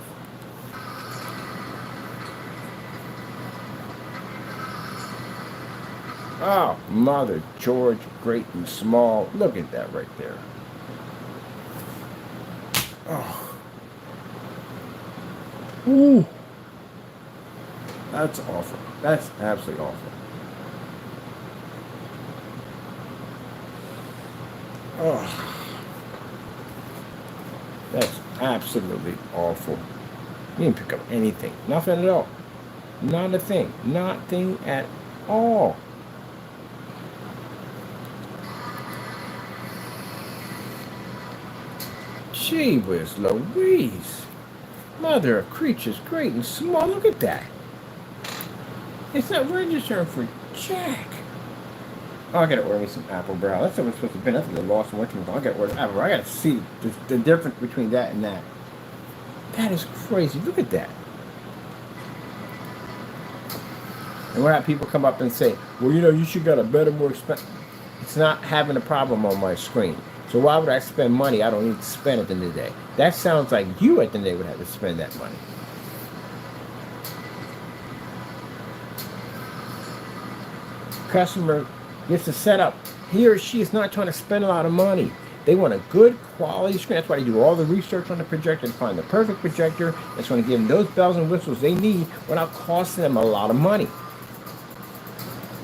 Speaker 1: Oh, Mother George, great and small. Look at that right there. Oh. Ooh. That's awful. That's absolutely awful. Oh. That's absolutely awful. You didn't pick up anything. Nothing at all. Not a thing. Nothing at all. Gee whiz Louise. Mother of creatures great and small. Look at that. It's not registering for Jack. Oh, I gotta order me some apple brown. That's what it's supposed to be. That's the lost one. I gotta order apple brown. I gotta see the difference between that and that. That is crazy. Look at that. And when people come up and say, well, you know, you should got a better, more expensive. It's not having a problem on my screen. So why would I spend money I don't need to spend at the end of the day? That sounds like you at the end of the day would have to spend that money. Customer gets the setup. He or she is not trying to spend a lot of money. They want a good quality screen. That's why they do all the research on the projector to find the perfect projector that's going to give them those bells and whistles they need without costing them a lot of money.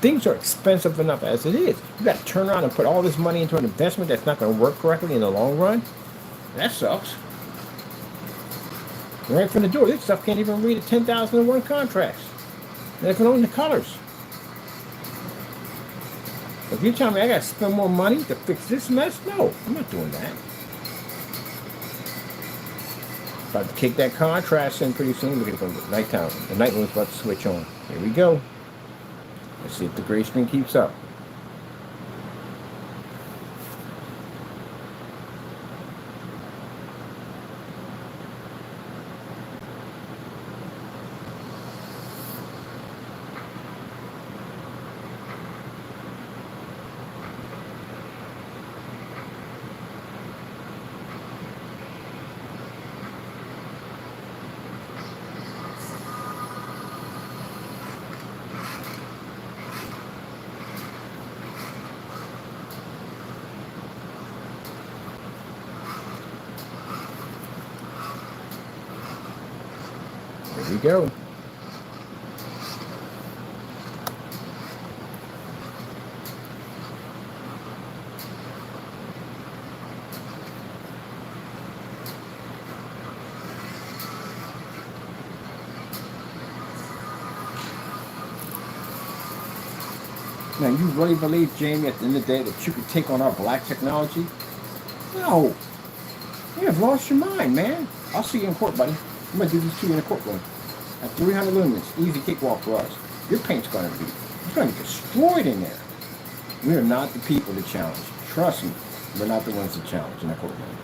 Speaker 1: Things are expensive enough as it is. You got to turn around and put all this money into an investment that's not going to work correctly in the long run. That sucks. Right from the door, this stuff can't even read a 10,001 contrast. They can own the colors. If you tell me I got to spend more money to fix this mess, no, I'm not doing that. About to kick that contrast in pretty soon. Look at it, nighttime. The night one's about to switch on. Here we go. Let's see if the gray screen keeps up. Here we go. Now, you really believe, Jamie, at the end of the day, that you could take on our black technology? No. You have lost your mind, man. I'll see you in court, buddy. I'm going to do this to you in the courtroom. At 300 lumens, easy cakewalk for us. Your paint's going to be, it's going to get destroyed in there. We are not the people to challenge. Trust me, we're not the ones to challenge in the courtroom.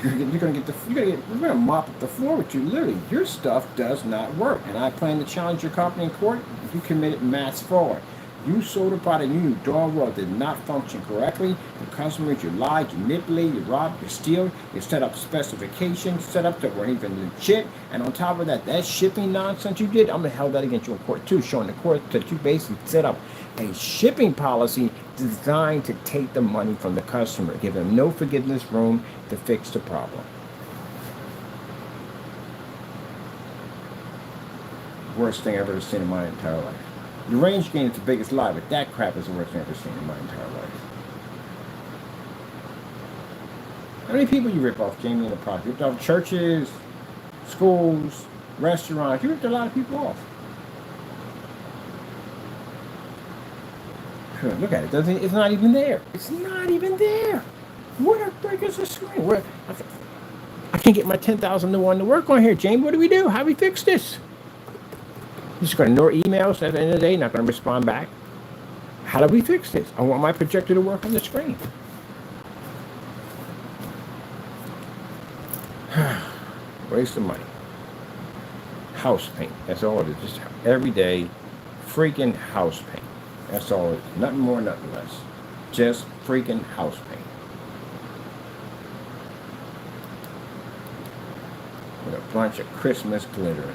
Speaker 1: We're gonna mop up the floor with you. Literally, your stuff does not work, and I plan to challenge your company in court if you committed mass fraud. You sold a product you knew darn well did not function correctly. The customers, you lied, you manipulated, you robbed, you steal, you set up specifications, set up that weren't even legit, and on top of that, that shipping nonsense you did, I'm gonna held that against you in court too, showing the court that you basically set up a shipping policy designed to take the money from the customer, give them no forgiveness room to fix the problem. Worst thing I've ever seen in my entire life. The range gain is the biggest lie, but that crap is the worst thing I've ever seen in my entire life. How many people you rip off, Jamie, in the product? You ripped off churches, schools, restaurants. You ripped a lot of people off. Look at it. It's not even there. It's not even there. What a frick is the screen? I can't get my 10,000 to 1 to work on here, Jamie. What do we do? How do we fix this? You're just going to ignore emails at the end of the day, not going to respond back. How do we fix this? I want my projector to work on the screen. Waste of money. House paint. That's all it is. Just everyday freaking house paint. That's all it is. Nothing more, nothing less. Just freaking house paint. With a bunch of Christmas glitter in it.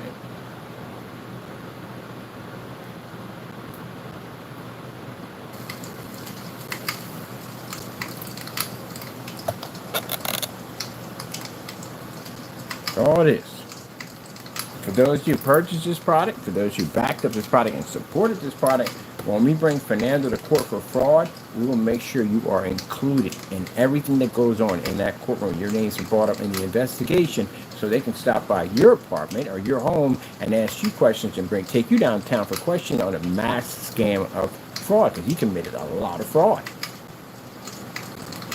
Speaker 1: That's all it is. For those who purchased this product, for those who backed up this product and supported this product, when we bring Fernando to court for fraud, we will make sure you are included in everything that goes on in that courtroom. Your names are brought up in the investigation so they can stop by your apartment or your home and ask you questions and take you downtown for questioning on a mass scam of fraud, because he committed a lot of fraud.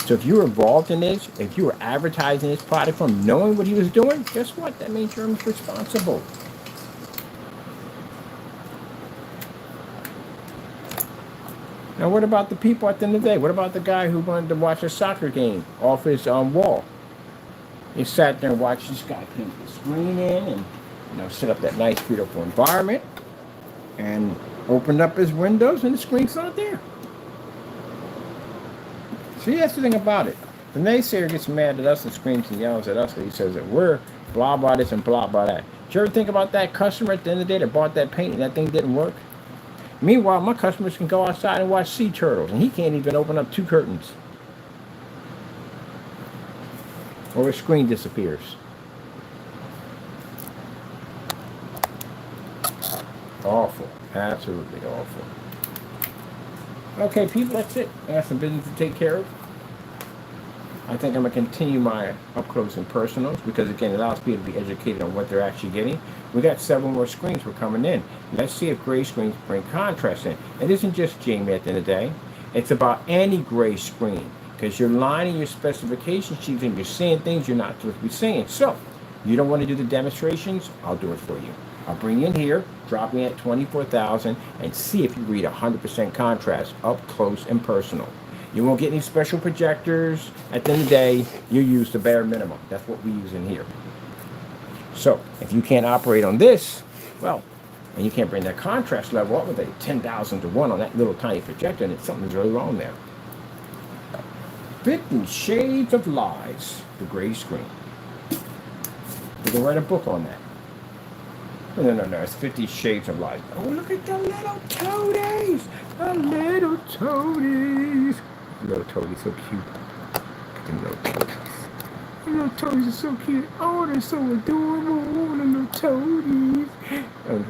Speaker 1: So if you were involved in this, if you were advertising this product from knowing what he was doing, guess what? That means you're responsible. Now, what about the people at the end of the day? What about the guy who wanted to watch a soccer game off his wall? He sat there and watched this guy paint the screen in and set up that nice, beautiful environment and opened up his windows and the screen's not there. See, that's the thing about it. The naysayer gets mad at us and screams and yells at us and he says that we're blah, blah this and blah, blah that. Did you ever think about that customer at the end of the day that bought that paint and that thing didn't work? Meanwhile, my customers can go outside and watch sea turtles, and he can't even open up 2 curtains. Or his screen disappears. Awful. Absolutely awful. Okay, people, that's it. I have some business to take care of. I think I'm going to continue my up close and personals because, again, it allows people to be educated on what they're actually getting. We got several more screens we're coming in. Let's see if gray screens bring contrast in. It isn't just Jamie at the end of the day. It's about any gray screen because you're lining your specification sheets and you're saying things you're not supposed to be saying. So, you don't want to do the demonstrations? I'll do it for you. I'll bring you in here, drop me at 24,000, and see if you read 100% contrast up close and personal. You won't get any special projectors. At the end of the day, you use the bare minimum. That's what we use in here. So, if you can't operate on this, well, and you can't bring that contrast level up with a 10,000 to 1 on that little tiny projector, and something's really wrong there. 50 Shades of Lies, the gray screen. You can write a book on that. No, it's 50 Shades of Lies. Oh, look at the little toadies! The little toadies! Little toadies, so cute. Look at them little toadies. Little toadies are so cute. Oh, they're so adorable. Oh, the little toadies. Oh,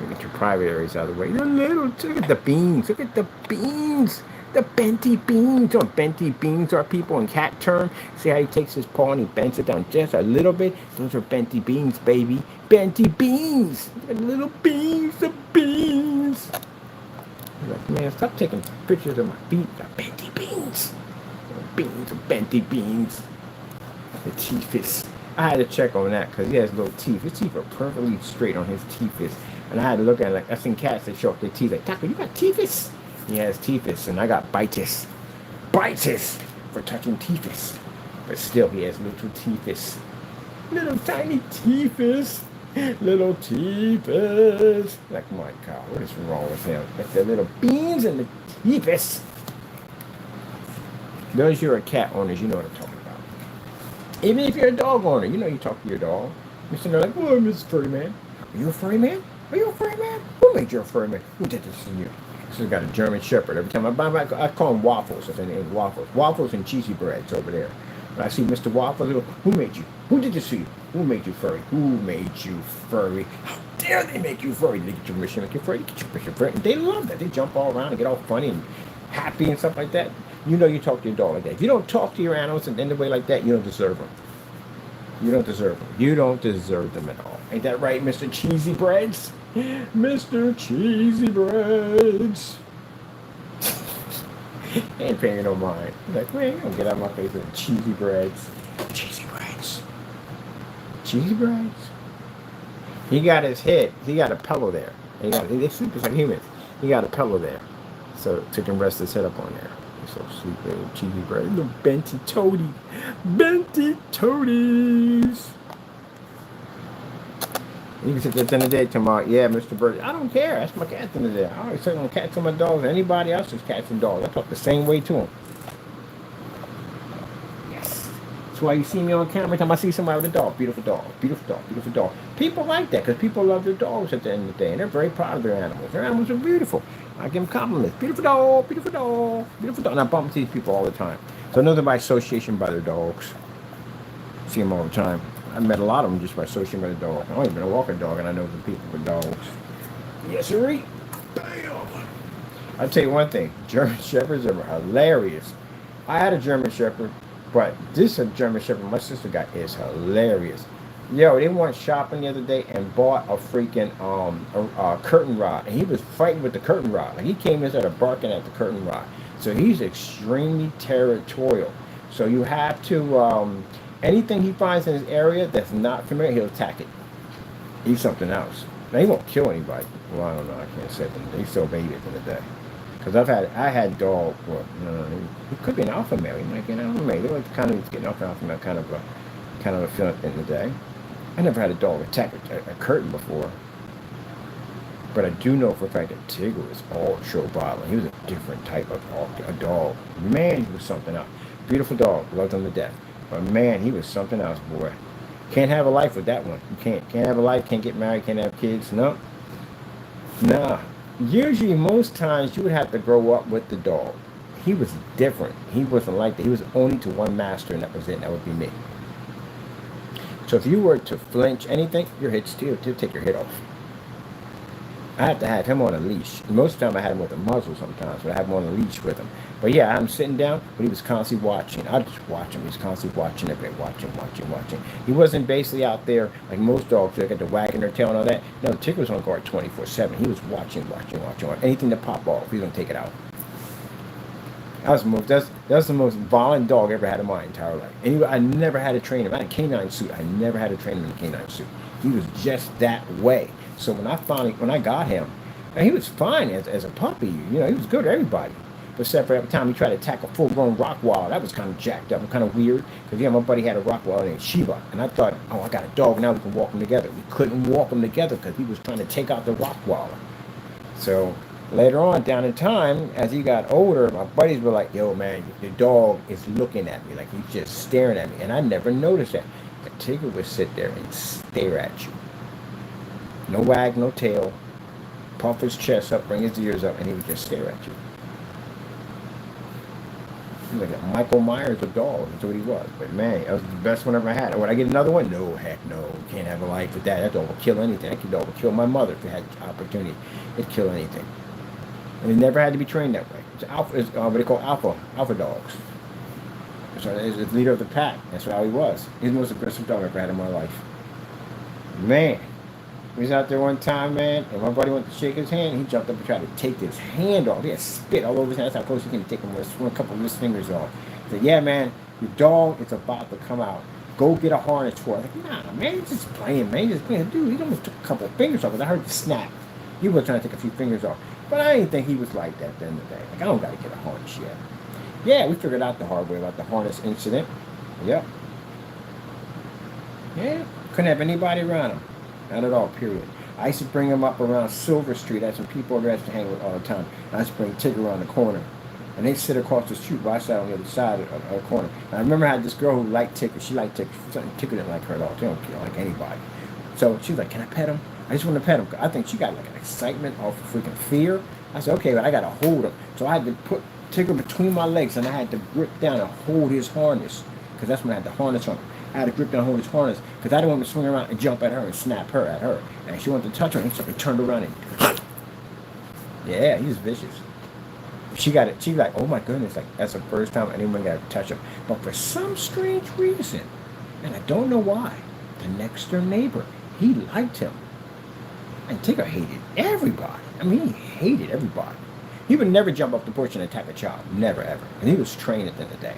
Speaker 1: get your private areas out of the way. Look at the beans. Look at the beans. The benty beans. Oh, benty beans are people in cat term. See how he takes his paw and he bends it down just a little bit? Those are benty beans, baby. Benty beans. The little beans. The beans. Like, man, stop taking pictures of my feet. The benty beans. Beans, benty beans. The teeth. I had to check on that because he has little teeth. His teeth are perfectly straight on his teeth. And I had to look at it like, I've seen cats that show off their teeth. Like, Taco, you got teethus? He has teethus, and I got bitis. Bitis for touching teethus. But still, he has little teethus. Little tiny teethus. Little teethus. Like, my God, what is wrong with him? Like the little beans and the teethus. Those of you who are cat owners, you know what I'm talking about. Even if you're a dog owner, you know you talk to your dog. You're sitting there like, oh, Mrs. Furry Man. Are you a furry man? Are you a furry man? Who made you a furry man? Who did this to you? So I got a German Shepherd. Every time I buy back, I call him Waffles. If any Waffles. Waffles and cheesy breads over there. When I see Mr. Waffles, I go, who made you? Who did this to you? Who made you furry? Who made you furry? How dare they make you furry? They get your permission to make you furry. They get your permission furry. And they love that. They jump all around and get all funny and happy and stuff like that. You know you talk to your dog like that. If you don't talk to your animals in any way like that, you don't deserve them. You don't deserve them. You don't deserve them at all. Ain't that right, Mr. Cheesy Breads? Mr. Cheesy Breads. Ain't paying no mind. Like, man, you don't get out of my face with cheesy breads. Cheesy breads. Cheesy breads. He got his head. He got a pillow there. They sleep just like humans. He got a pillow there. So he can rest his head up on there. He's so sweet, little cheesy bread. Little Benty Toady. Benty Toadies. You can sit there at the end of the day tomorrow. Yeah, Mr. Bird. I don't care. That's my cat at the end of the day. I always say on cats and my dogs. Anybody else's cats and dogs. I talk the same way to them. Yes. That's why you see me on camera every time I see somebody with a dog. Beautiful dog. Beautiful dog. Beautiful dog. People like that because people love their dogs at the end of the day. And they're very proud of their animals. Their animals are beautiful. I give them compliments. Beautiful dog. Beautiful dog. Beautiful dog. And I bump into these people all the time. So I know them by association by their dogs. See them all the time. I met a lot of them just by associating with a dog. I don't even walk a dog, and I know the people with dogs. Yes, sir. Bam. I'll tell you one thing. German Shepherds are hilarious. I had a German Shepherd, but this German Shepherd my sister got is hilarious. Yo, they went shopping the other day and bought a freaking curtain rod, and he was fighting with the curtain rod. Like he came in and started barking at the curtain rod. So he's extremely territorial. So you have to anything he finds in his area that's not familiar, he'll attack it. He's something else. Now he won't kill anybody. Well, I don't know. I can't say that. They still babies in the day. Because I had dog. Well, he could be an alpha male. He might get an alpha male. They like kind of getting off alpha male, kind of a feeling in the day. I never had a dog attack a curtain before. But I do know for a fact that Tigger was ultra violent. He was a different type of a dog. Man, he was something else. Beautiful dog. Loved him to death. But man, he was something else, boy. Can't have a life with that one. You can't. Can't have a life. Can't get married. Can't have kids. No. Nah. Usually, most times, you would have to grow up with the dog. He was different. He wasn't like that. He was only to one master, and that was it. And that would be me. So if you were to flinch anything, your head still to take your head off. I have to have him on a leash. Most of the time I had him with a muzzle sometimes, but I have him on a leash with him. But yeah, I'm sitting down, but he was constantly watching. I just watch him. He was constantly watching everybody, watching. He wasn't basically out there like most dogs, they got the wagging their tail and all that. No, Tigger was on guard 24/7. He was watching. Anything that pop off, he's going to take it out. That's the most violent dog I ever had in my entire life. And I never had to train him. I had a canine suit. I never had to train him in a canine suit. He was just that way. So when I got him, and he was fine as a puppy. He was good to everybody. But except for every time he tried to attack a full-grown Rottweiler, that was kind of jacked up and kind of weird. Because my buddy had a Rottweiler named Shiva, and I thought, I got a dog, now we can walk them together. We couldn't walk them together because he was trying to take out the Rottweiler. So later on, down in time, as he got older, my buddies were like, yo, man, the dog is looking at me. Like, he's just staring at me. And I never noticed that. But Tigger would sit there and stare at you. No wag, no tail. Puff his chest up, bring his ears up, and he would just stare at you. He was like a Michael Myers of dogs. That's what he was. But man, that was the best one I ever had. Would I get another one? No, heck no. Can't have a life with that. That dog would kill anything. That dog would kill my mother if it had the opportunity. It'd kill anything. And it never had to be trained that way. It's alpha. It's what they call alpha dogs. So he's the leader of the pack. That's how he was. He's the most aggressive dog I've ever had in my life. Man, we was out there one time, man, and my buddy went to shake his hand. And he jumped up and tried to take his hand off. He had spit all over his hand. That's how close he can take him with a couple of his fingers off. He said, "Yeah, man, your dog is about to come out. Go get a harness for it." I was like, "Nah, man, he's just playing, man. He's just playing." Dude, he almost took a couple of fingers off. I heard the snap. He was trying to take a few fingers off. But I didn't think he was like that at the end of the day. Like, I don't got to get a harness yet. Yeah, we figured out the hard way about the harness incident. Yep. Yeah, couldn't have anybody around him. Not at all, period. I used to bring him up around Silver Street. I had some people over there to hang with all the time. I used to bring Tigger around the corner. And they sit across the street, but I sat on the other side of the corner. And I remember I had this girl who liked Tigger. She liked Tigger. Tigger didn't like her at all. She don't like anybody. So she was like, "Can I pet him? I just want to pet him." I think she got like an excitement off of freaking fear. I said, "Okay, but I got to hold him." So I had to put Tigger between my legs, and I had to grip down and hold his harness, because that's when I had the harness on him. I had to grip down and hold his harness, because I didn't want to swing around and jump at her and snap her at her. And she wanted to touch her, and he turned around and, yeah, he was vicious. She got it. She like, "Oh my goodness!" Like, that's the first time anyone got to touch him. But for some strange reason, and I don't know why, the next door neighbor, he liked him, and Tigger hated everybody. I mean, he hated everybody. He would never jump off the porch and attack a child. Never, ever. And he was trained at the end of the day.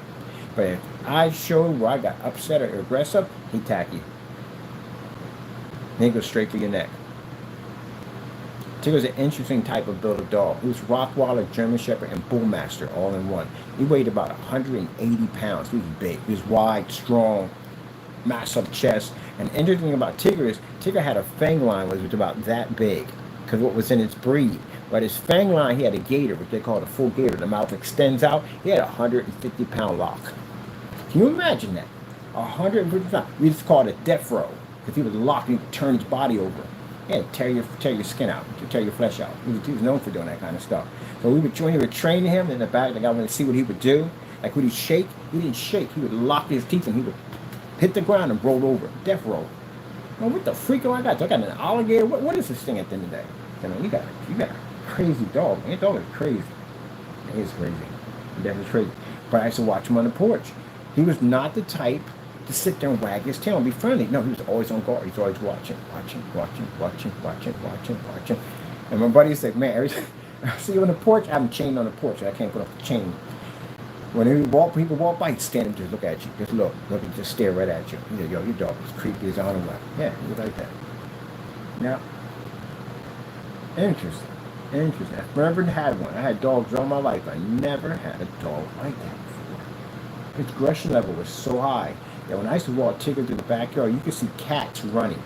Speaker 1: But if I showed where I got upset or aggressive, he'd attack you. And he'd go straight for your neck. Tigger's an interesting type of build of dog. He was Rottweiler, German Shepherd, and Bullmaster all in one. He weighed about 180 pounds. He was big. He was wide, strong, massive chest. And the interesting thing about Tigger is Tigger had a fang line that was about that big, because what was in its breed. But his fang line, he had a gator, which they call a full gator. The mouth extends out. He had a 150-pound lock. Can you imagine that? 150 pounds. We just call it a death row, because he was locked and he would turn his body over. He had to tear your skin out, to tear your flesh out. He was known for doing that kind of stuff. So when we would train him in the back, like I wanted to see what he would do. Like, would he shake? He didn't shake. He would lock his teeth and he would hit the ground and roll over. Death roll. Well, what the freak do I got? Do I got an alligator? What is this thing at the end of the day? I mean, you got a crazy dog. Man, that dog is crazy. He is crazy. He definitely crazy. But I used to watch him on the porch. He was not the type to sit there and wag his tail and be friendly. No, he was always on guard. He's always watching. And my buddy said, "Man, every time I see you on the porch, I have him chained on the porch. I can't put up the chain. When people walk by, he'd stand and just look at you. Just look and just stare right at you. He said, 'Yo, your dog is creepy as on him.' Yeah, he was like that. Now, interesting. I've never had one. I had dogs all my life. I never had a dog like that before. His aggression level was so high that when I used to walk Tigger through the backyard, you could see cats running.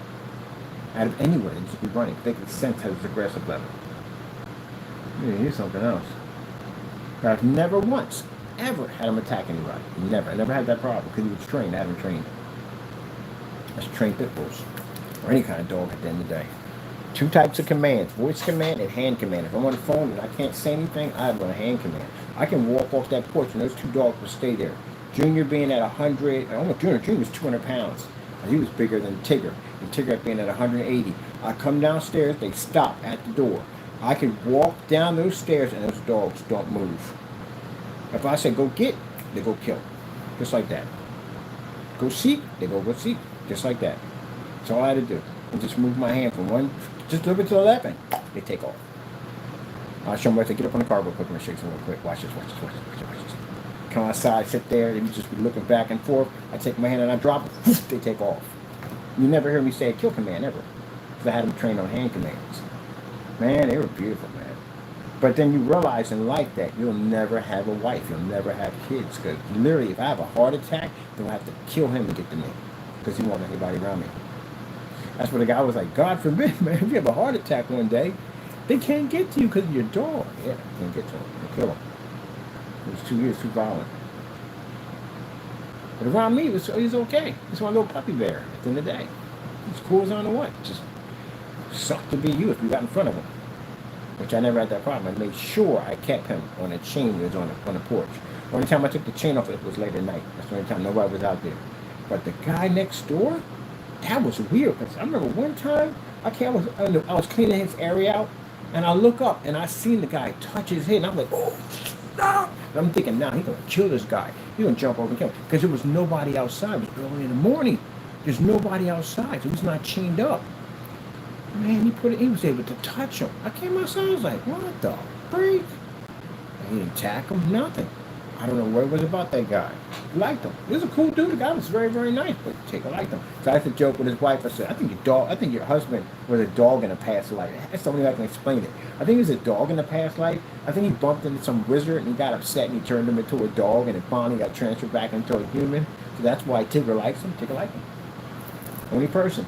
Speaker 1: Out of anywhere, they'd just be running. They could sense his aggressive level. Yeah, here's something else. But I've never once, ever had him attack anybody. Never. I never had that problem because he was trained. I haven't trained. That's trained pit bulls. Or any kind of dog at the end of the day. Two types of commands, voice command and hand command. If I'm on the phone and I can't say anything, I have a hand command. I can walk off that porch and those two dogs will stay there. Junior being at 100, almost Junior was 200 pounds. And he was bigger than Tigger. And Tigger being at 180. I come downstairs, they stop at the door. I can walk down those stairs and those dogs don't move. If I say go get, they go kill. Just like that. Go seek, they go seek. Just like that. That's all I had to do. I just move my hand from one, just a little bit to the left, and they take off. I'll show them what they get up on the car real quick and shake them real quick. Watch this. Come outside, sit there, they just be looking back and forth. I take my hand and I drop it, they take off. You never hear me say a kill command, ever. Because I had them trained on hand commands. Man, they were beautiful, man. But then you realize in life that you'll never have a wife, you'll never have kids. Because literally, if I have a heart attack, they'll have to kill him to get to me. Because he won't have anybody around me. That's what the guy was like, God forbid, man, if you have a heart attack one day, they can't get to you because of your dog. Yeah, they can't get to him. They'll kill him. It was 2 years, too violent. But around me, it was okay. It's my little puppy bear at the end of the day. He's cool as I don't know what. Just sucked to be you if you got in front of him. Which I never had that problem. I made sure I kept him on a chain that was on the porch. Only time I took the chain off it was late at night. That's the only time nobody was out there. But the guy next door, that was weird. Cause I remember one time I was cleaning his area out, and I look up and I seen the guy touch his head, and I'm like, oh, stop! And I'm thinking, nah, he's gonna kill this guy. He's gonna jump over and kill him because there was nobody outside. It was early in the morning. There's nobody outside. So he's not chained up. Man, he was able to touch him. I came outside, I was like, what the freak? And he didn't attack him, nothing. I don't know what it was about that guy. I liked him. He was a cool dude. The guy was very, very nice, but I liked him. So I had to joke with his wife. I said, I think your husband was a dog in a past life. That's the only way I can explain it. I think he was a dog in a past life. I think he bumped into some wizard and he got upset and he turned him into a dog and it finally got transferred back into a human. So that's why Tigger likes him. Tigger liked him. Only person.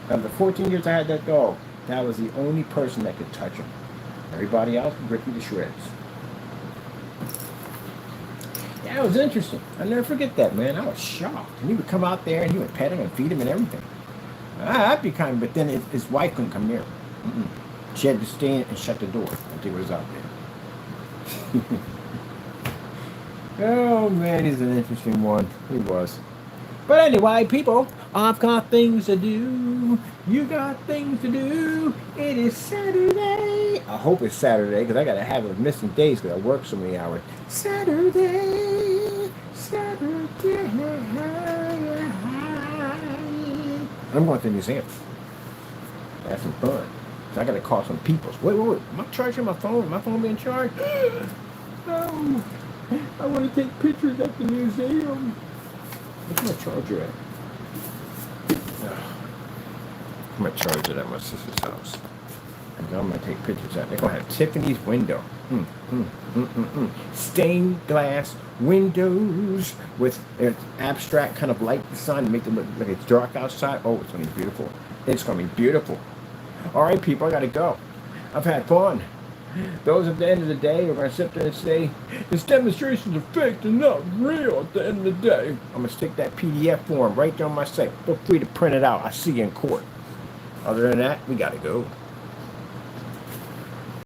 Speaker 1: Out of the 14 years I had that dog, that was the only person that could touch him. Everybody else would rip me to shreds. Yeah, it was interesting. I'll never forget that, man. I was shocked. And he would come out there and he would pet him and feed him and everything. I'd be kind of, but then his wife couldn't come near him. She had to stay in and shut the door until he was out there. Oh, man, he's an interesting one. He was. But anyway, people, I've got things to do. You got things to do. It is Saturday. I hope it's Saturday because I got to have it missing days because I work so many hours. Saturday. I'm going to the museum. Have some fun. So I got to call some people. Wait. Am I charging my phone? My phone being charged? No. I want to take pictures at the museum. Where's my charger at? I'm going to charge it at my sister's house. And I'm going to take pictures at it. They're going to have Tiffany's window. Stained glass windows with an abstract kind of light design to make it look like it's dark outside. Oh, it's going to be beautiful. It's going to be beautiful. All right, people, I got to go. I've had fun. Those at the end of the day are going to sit there and say, this demonstrations are fake, they're not real at the end of the day. I'm going to stick that PDF form right there on my site. Feel free to print it out. I'll see you in court. Other than that, we got to go.